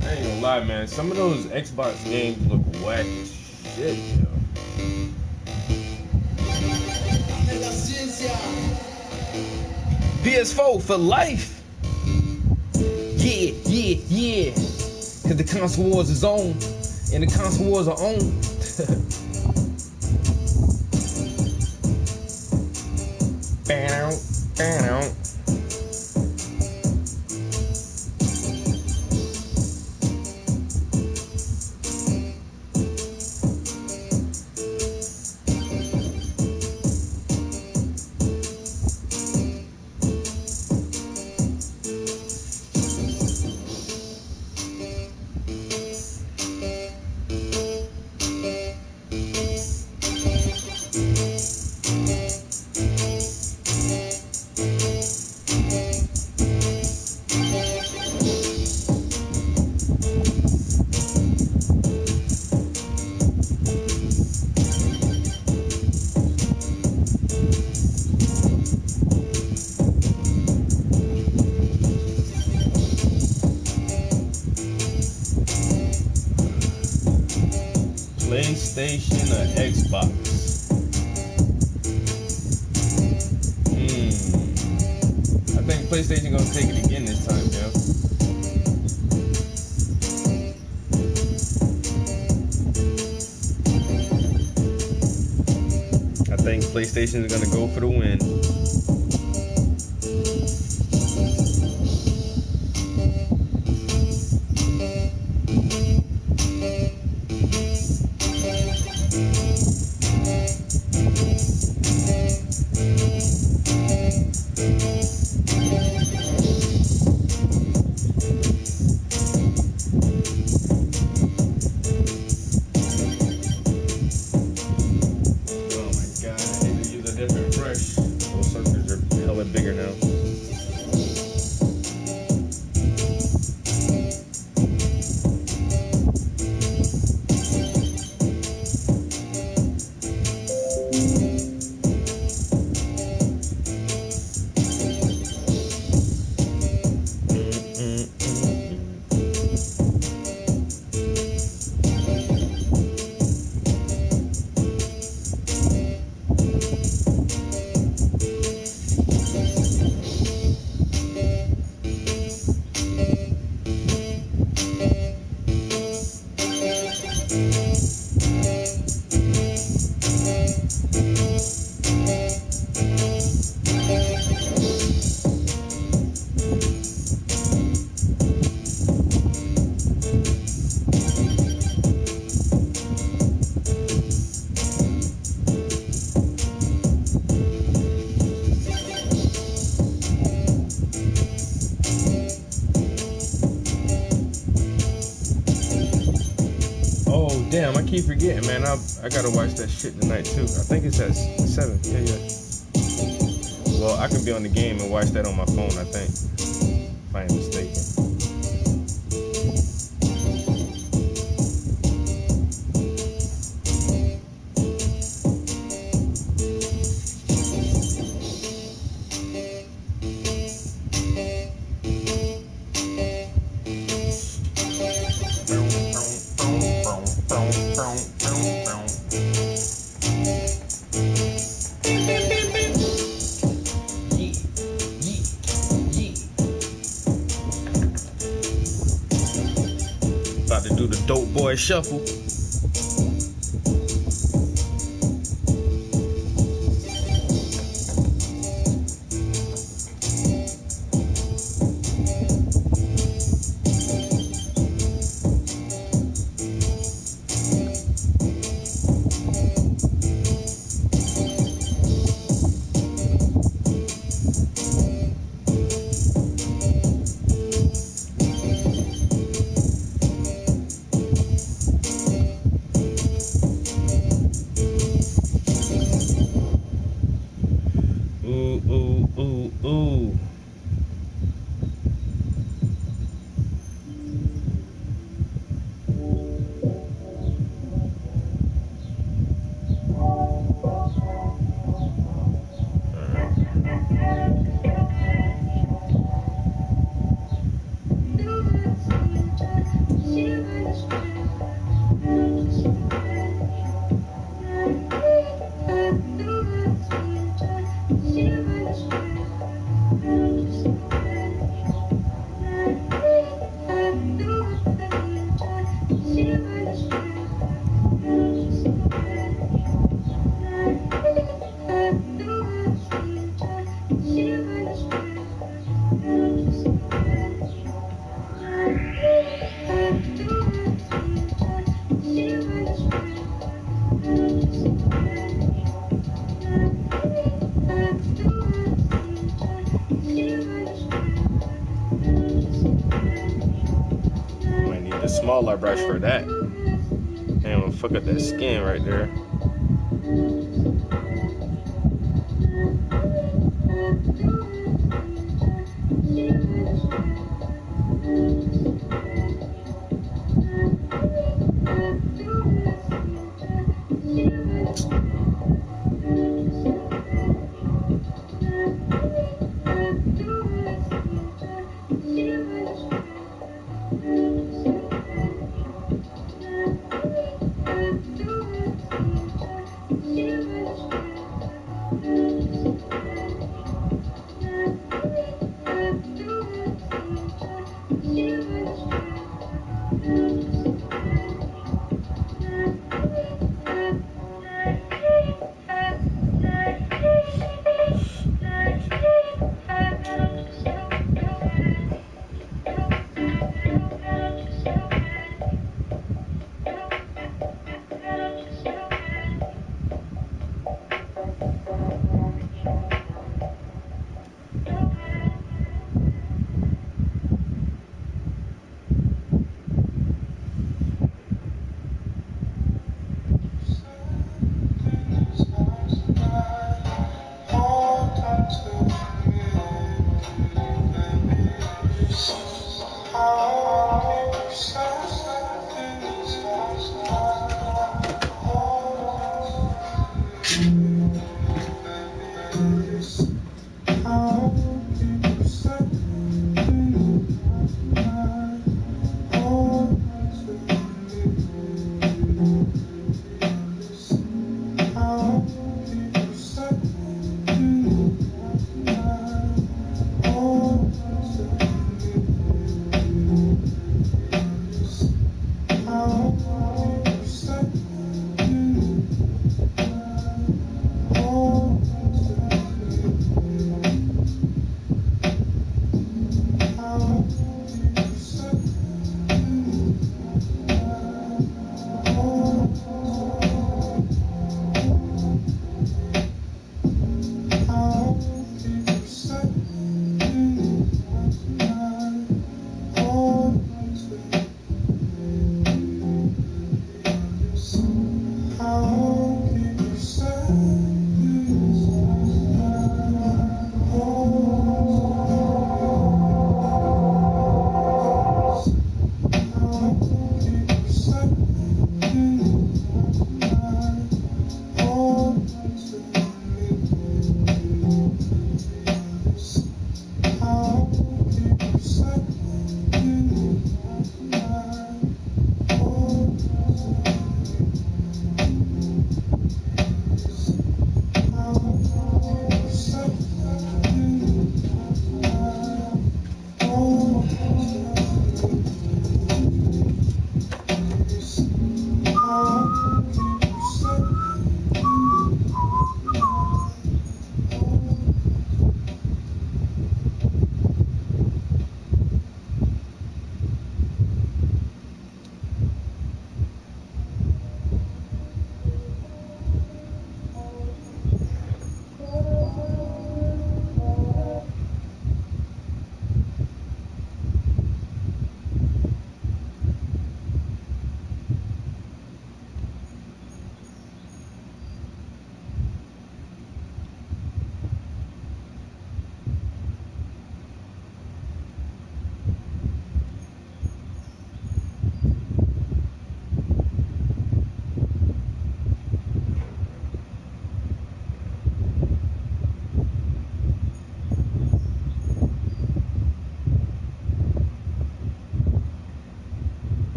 I ain't gonna lie, man. Some of those Xbox games look whack as shit, yo. PS4 for life. Yeah, yeah, yeah. Cause the console wars is on. And the console wars are on. Bow, bow. PlayStation or Xbox? I think PlayStation gonna take it again this time, yo. I think PlayStation is gonna go for the win. Damn, I keep forgetting, man. I gotta watch that shit tonight too. I think it's at 7. Yeah. Well, I can be on the game and watch that on my phone, I think. If I ain't mistaken. About to do the dope boy shuffle. Ooh. Might need the smaller brush for that. Ain't gonna fuck up that skin right there.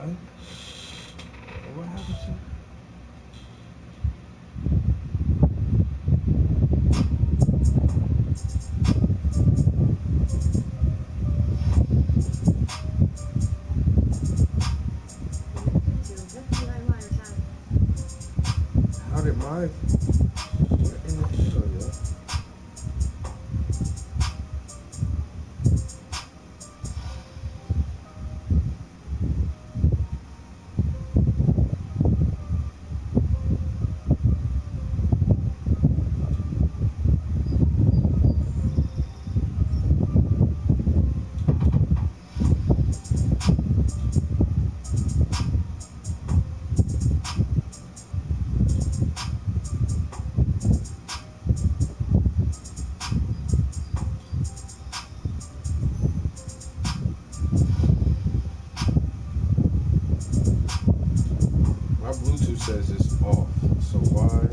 What happened to you? How did my... What in the hell, yo? My Bluetooth says it's off, so why?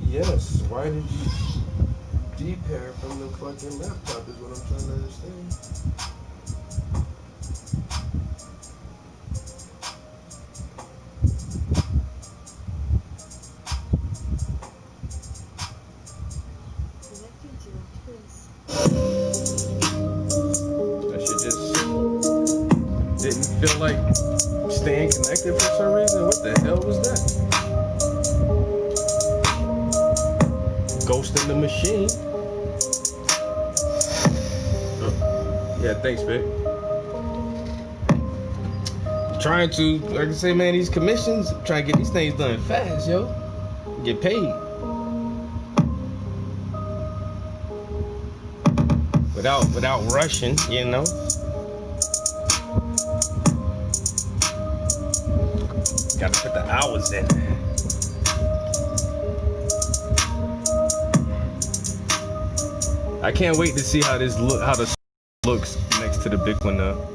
Yes, why did you de-pair from the fucking laptop is what I'm trying to understand. That shit just didn't feel like staying connected for some reason. What the hell was that? Ghost in the machine. Oh. Yeah, thanks, babe. Trying to, like I say, man, these commissions, trying to get these things done fast, yo. Get paid. Without rushing, you know. Gotta put the hours in. I can't wait to see how this looks next to the big one though.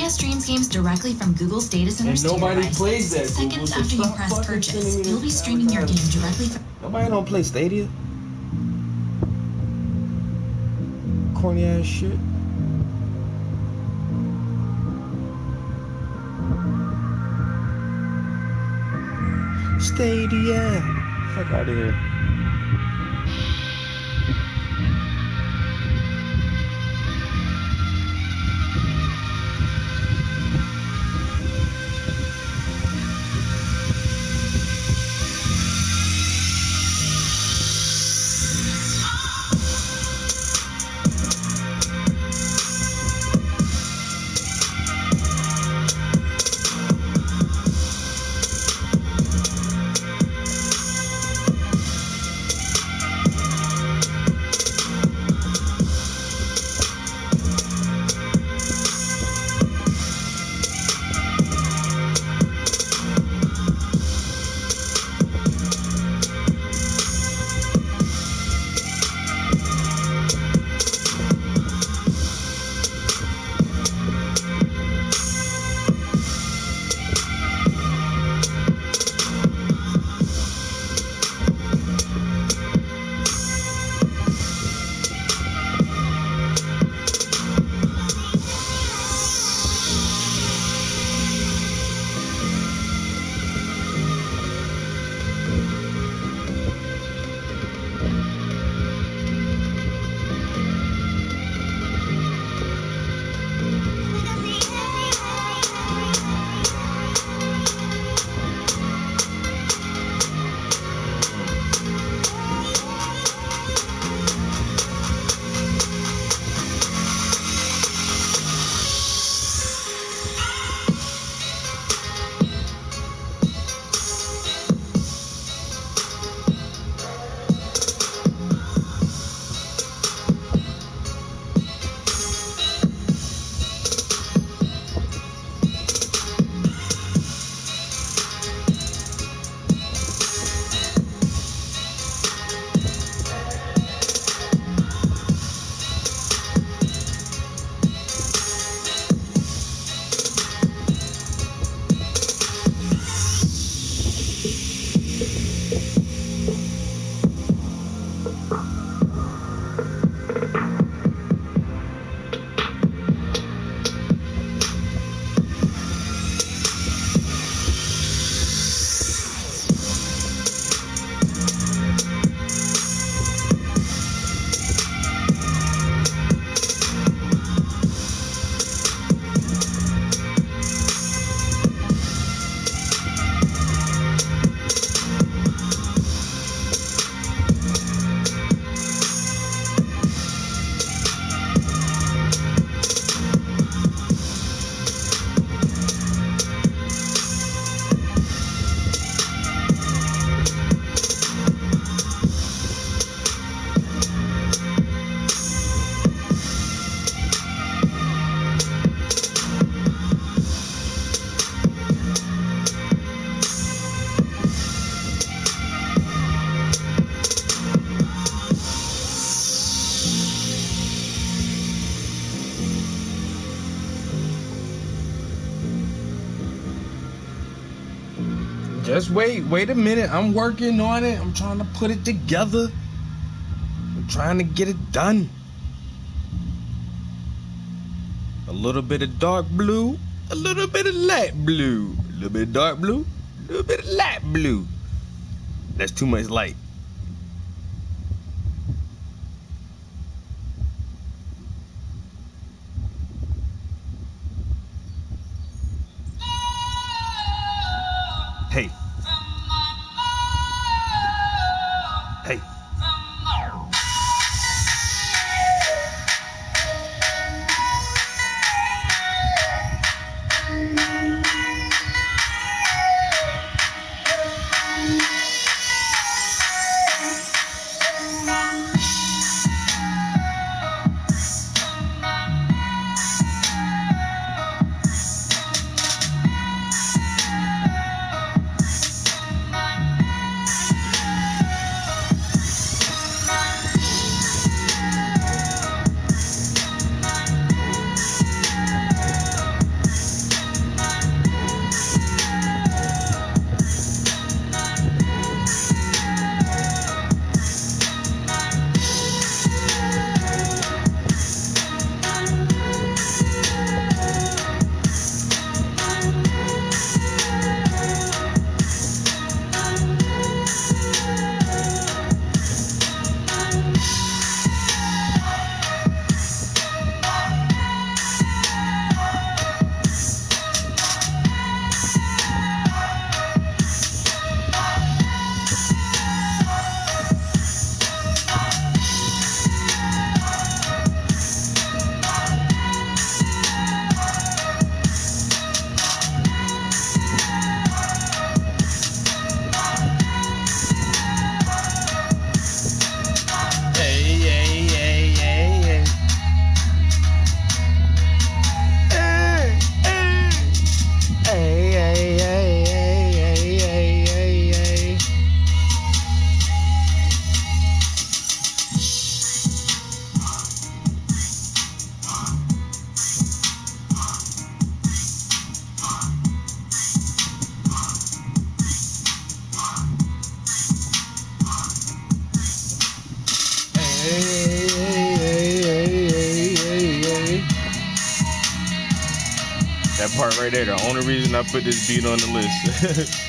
Streams games directly from Google's data centers to your device. plays that. 6 seconds after you press purchase, you'll be streaming your game directly from... Nobody don't play Stadia. Corny ass shit. Stadia. Fuck out of here. wait a minute. I'm working on it. I'm trying to put it together. I'm trying to get it done. A little bit of dark blue, a little bit of light blue, a little bit of dark blue, a little bit of light blue. That's too much light. Hey. Hey. That part right there, the only reason I put this beat on the list.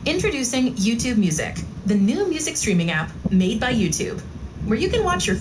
Introducing YouTube Music, the new music streaming app made by YouTube, where you can watch your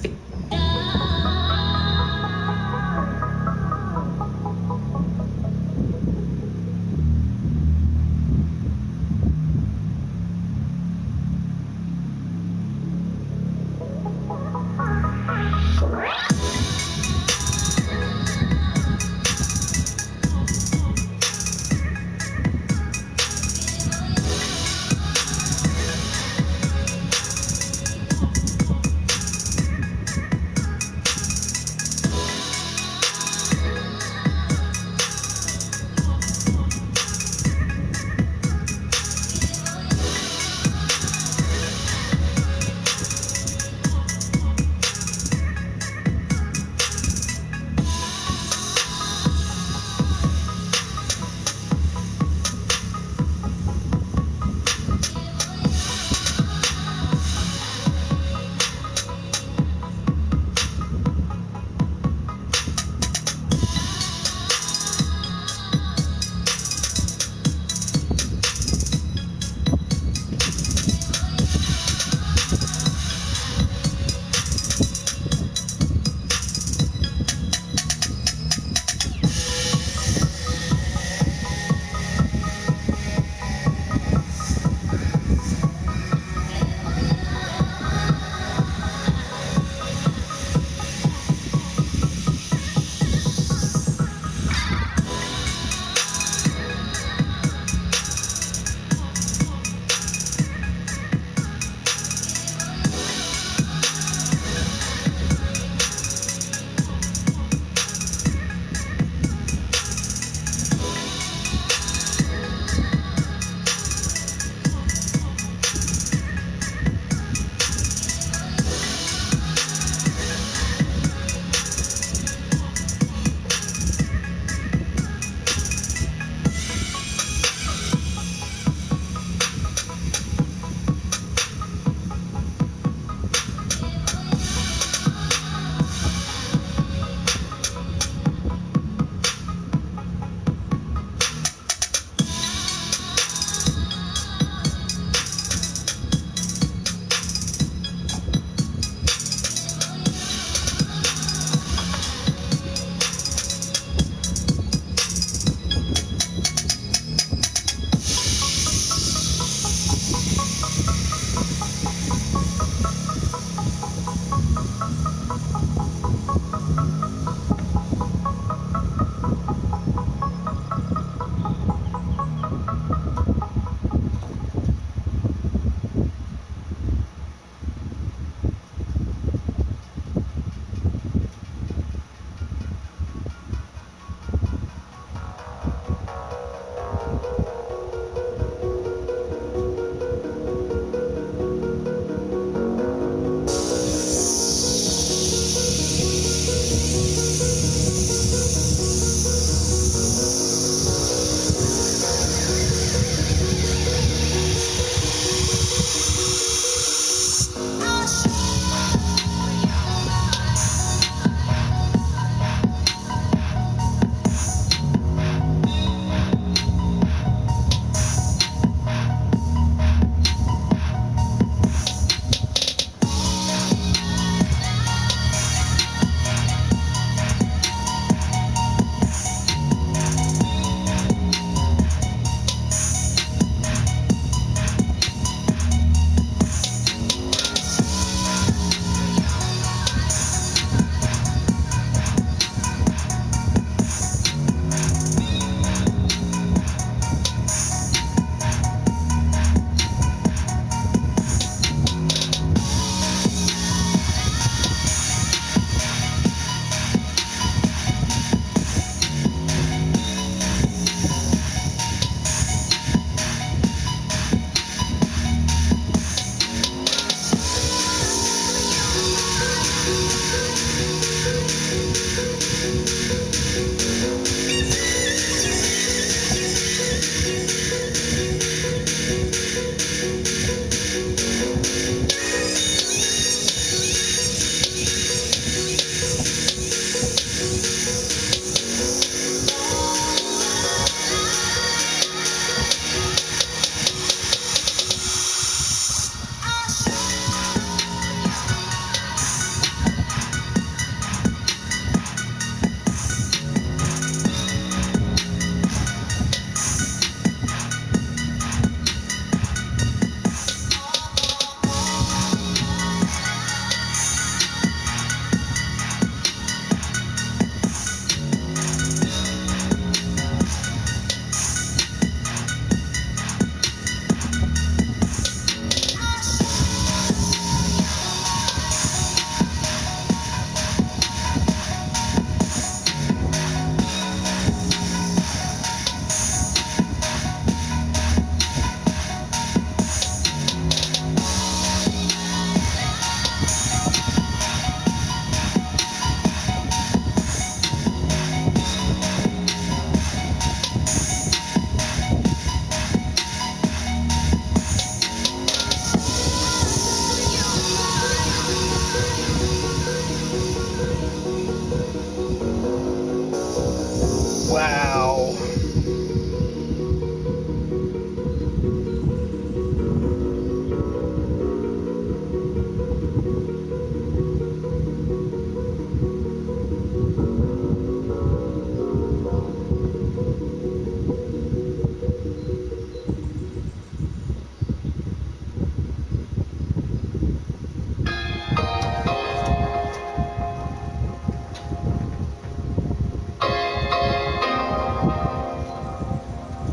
Wow.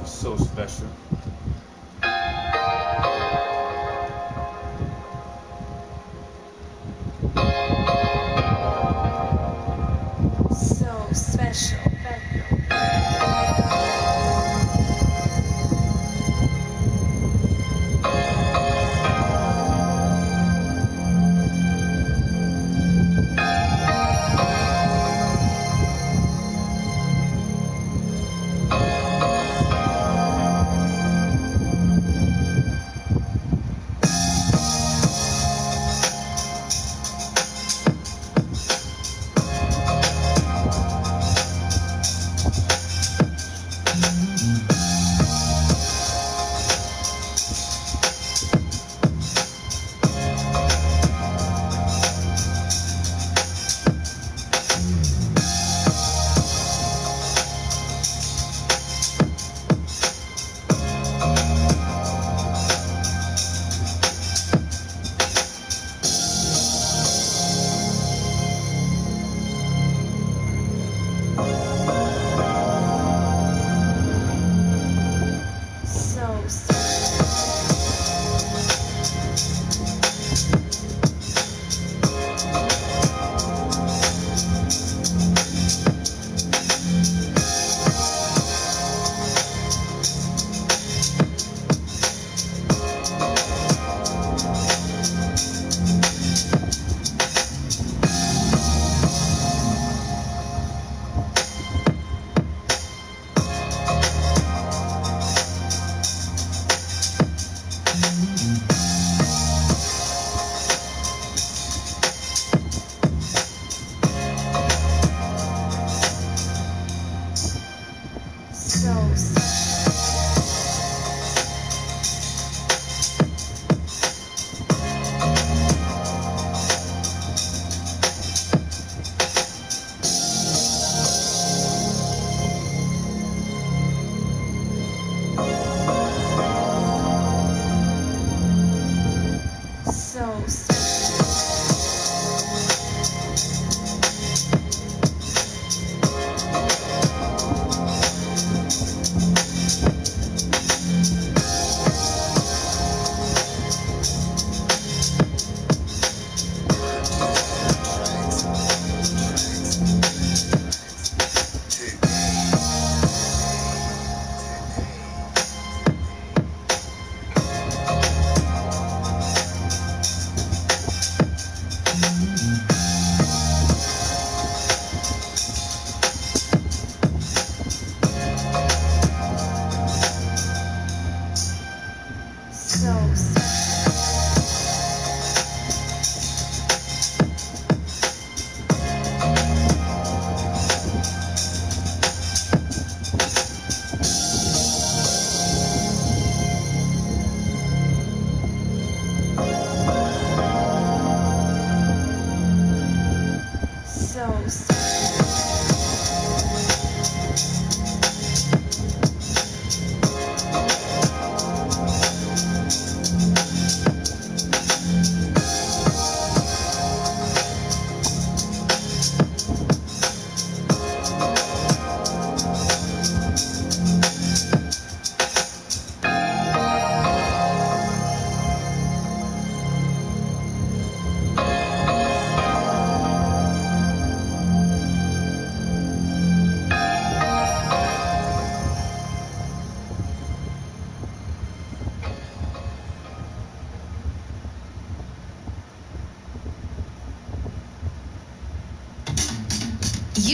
So special. So special.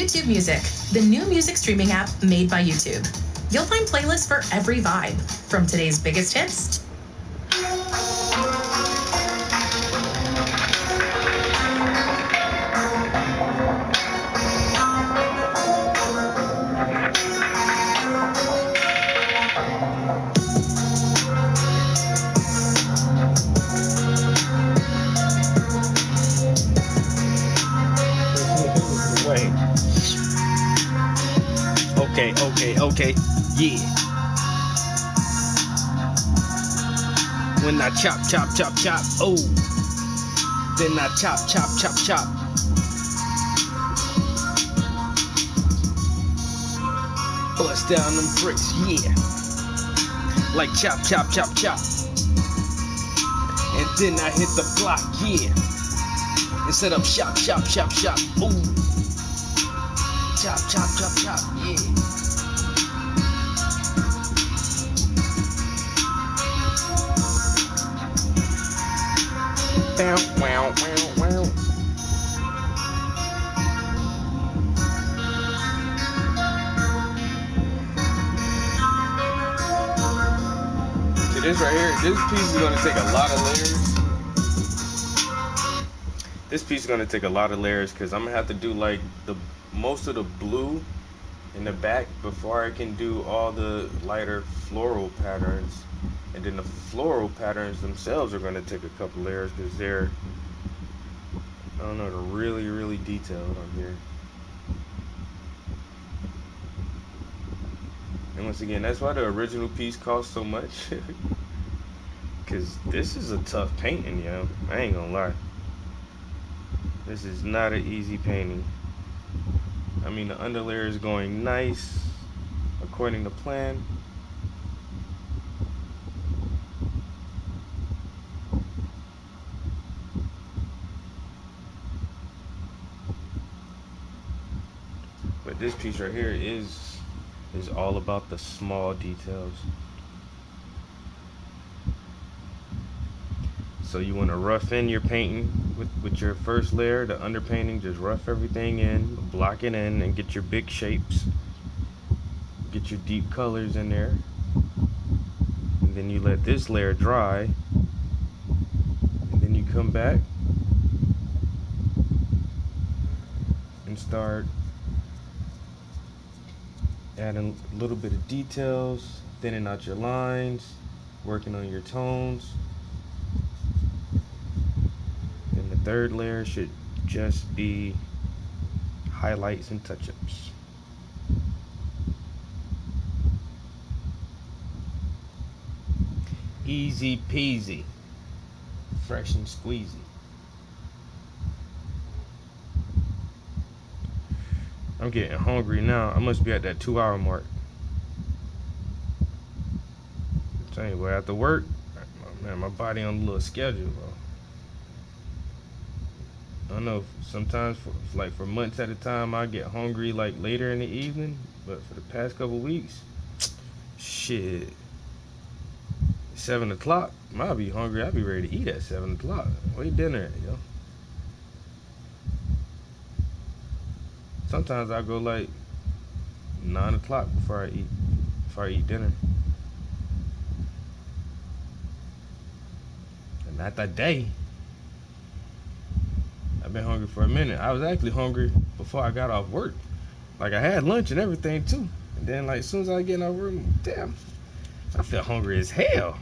YouTube Music, the new music streaming app made by YouTube. You'll find playlists for every vibe, from today's biggest hits okay, yeah. When I chop, oh. Then I chop. Bust down them bricks, yeah. Like chop. And then I hit the block, yeah. And set up shop, ooh. Chop, yeah. Wow. See this right here, this piece is gonna take a lot of layers. Because I'm gonna have to do like most of the blue in the back before I can do all the lighter floral patterns. And then the floral patterns themselves are gonna take a couple layers because they're, I don't know, they're really, really detailed on here. And once again, that's why the original piece costs so much. Because this is a tough painting, yo. I ain't gonna lie. This is not an easy painting. I mean, the underlayer is going nice according to plan. But this piece right here is all about the small details. So you want to rough in your painting with your first layer, the underpainting. Just rough everything in, block it in, and get your big shapes. Get your deep colors in there. And then you let this layer dry. And then you come back and start adding a little bit of details, thinning out your lines, working on your tones. And the third layer should just be highlights and touch-ups. Easy peasy, fresh and squeezy. I'm getting hungry now. I must be at that 2-hour mark. So anyway, after work, man, my body on a little schedule, bro. I don't know, sometimes for months at a time, I get hungry like later in the evening. But for the past couple weeks, shit, 7 o'clock, I'll be hungry. I'll be ready to eat at 7 o'clock. Where dinner at, yo? Sometimes I go like 9 o'clock before I eat dinner. And not that day. I've been hungry for a minute. I was actually hungry before I got off work. Like I had lunch and everything too. And then like as soon as I get off work, damn, I feel hungry as hell.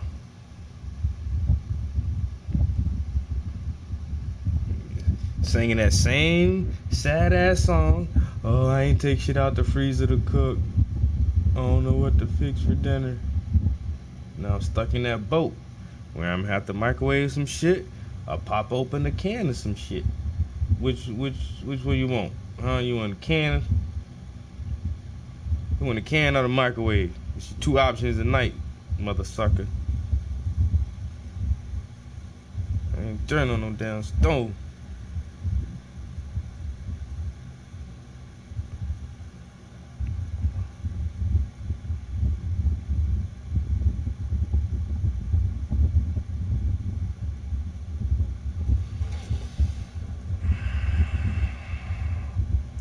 Singing that same sad ass song. Oh, I ain't take shit out the freezer to cook. I don't know what to fix for dinner. Now I'm stuck in that boat where I'm gonna have to microwave some shit or pop open a can of some shit. Which one you want? Huh? You want a can? You want a can or the microwave? It's your 2 options a night, mother sucker. I ain't turning on no damn stove.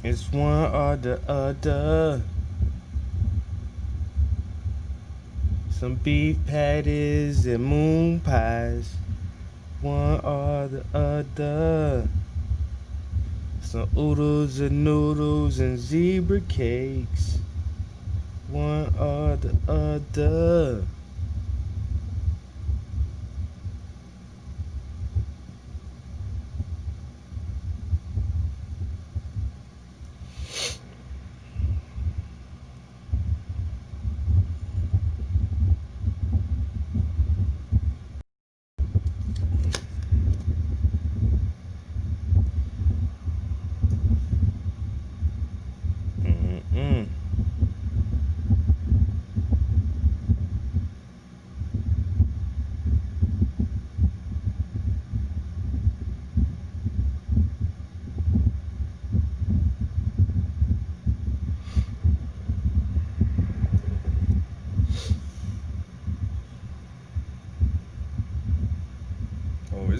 It's one or the other. Some beef patties and moon pies. One or the other. Some oodles and noodles and zebra cakes. One or the other.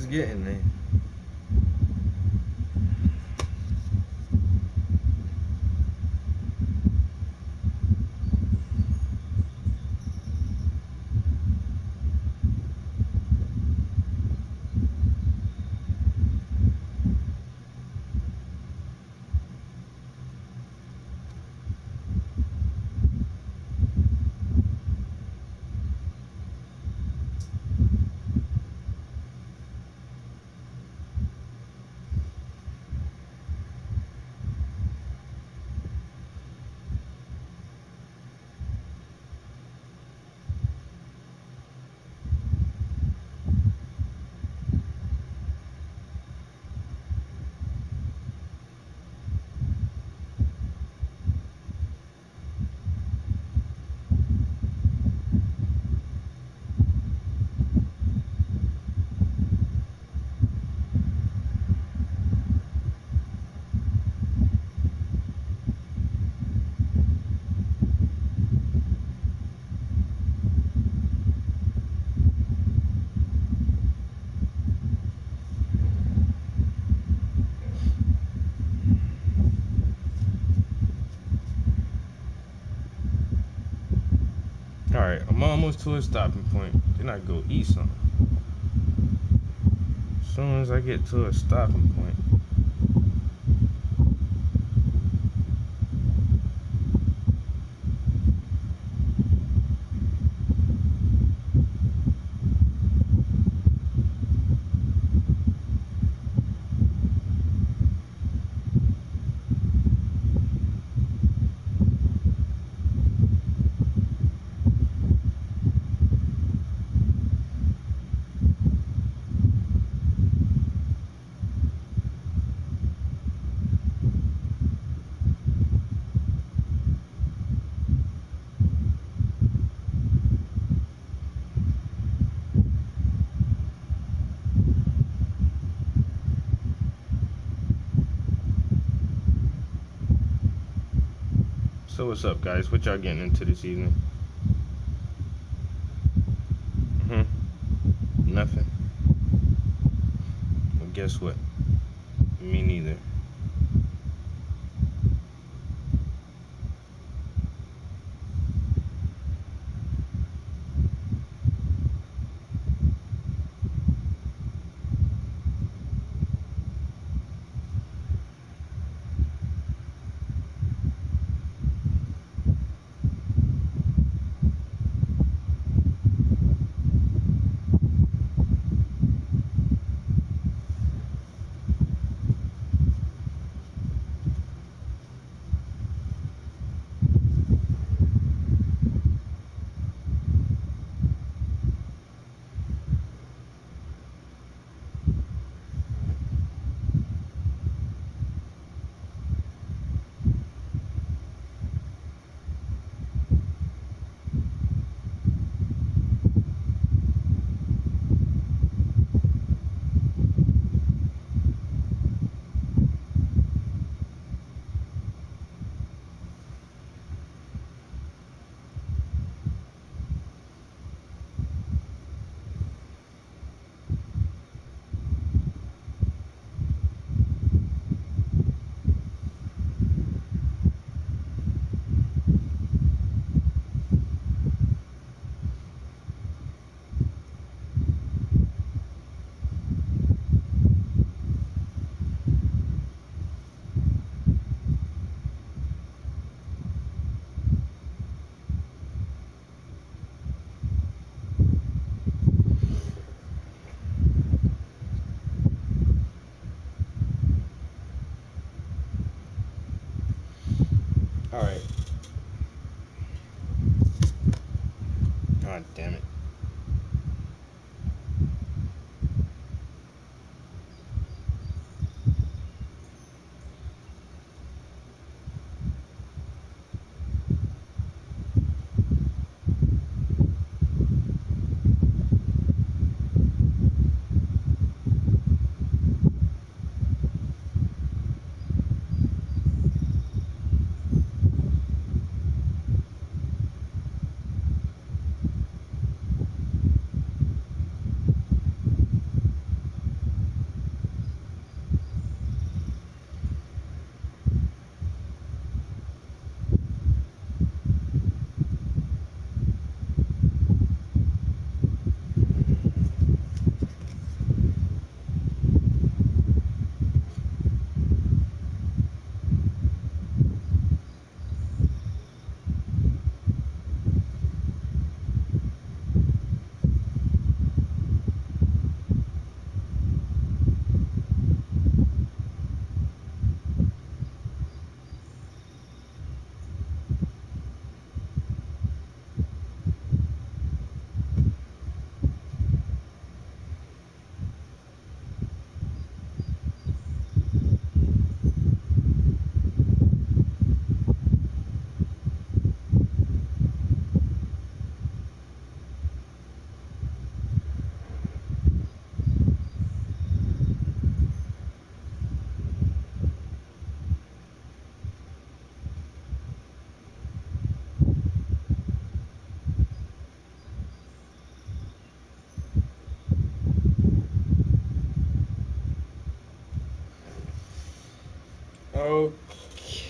is getting there. Alright, I'm almost to a stopping point. Then I go eat something. As soon as I get to a stopping point. So what's up, guys? What y'all getting into this evening? Nothing. Well, guess what? Me neither. Alright. God damn it.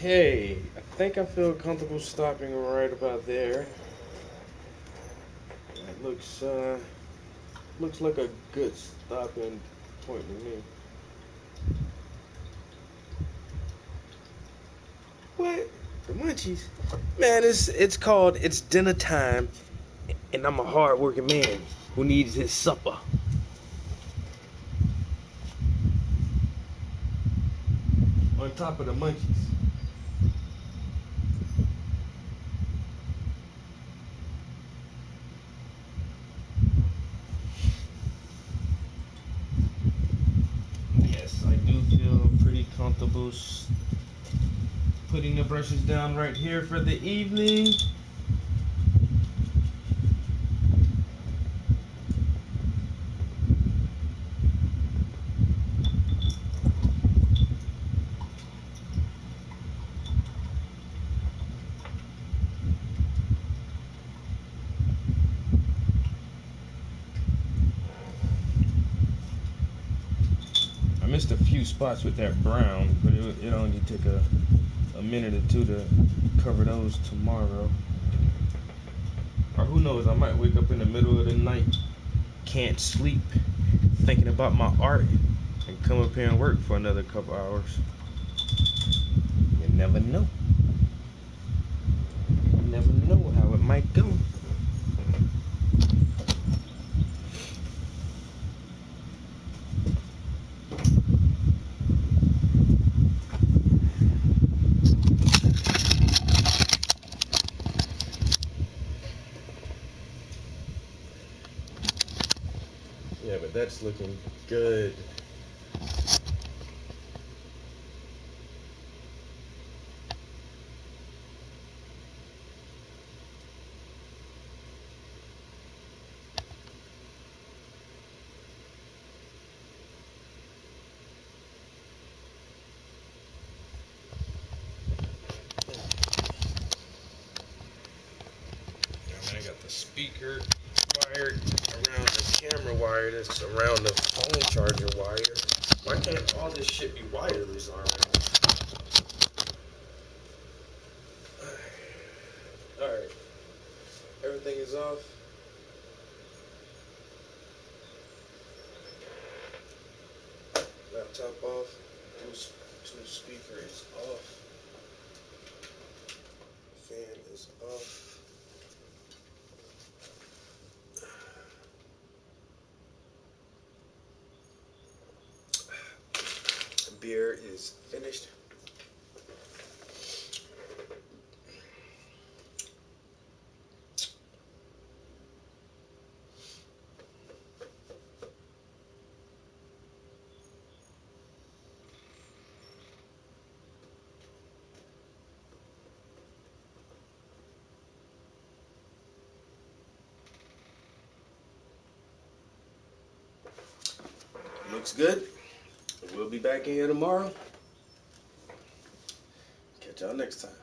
Okay, I think I feel comfortable stopping right about there. That looks like a good stopping point to me. What? The munchies? Man, it's dinner time, and I'm a hard-working man who needs his supper. On top of the munchies. Yes, I do feel pretty comfortable putting the brushes down right here for the evening. I missed a few spots with that brown, but it only took a minute or two to cover those tomorrow. Or who knows, I might wake up in the middle of the night, can't sleep, thinking about my art, and come up here and work for another couple hours. You never know. You never know how it might go. Yeah, but that's looking good. I got the speaker wired around the camera wire that's around the phone charger wire. Why can't all this shit be wireless already? Alright. Everything is off. Laptop off. Two speaker is off. Fan is off. Beer is finished. Looks good. We'll be back in here tomorrow. Catch y'all next time.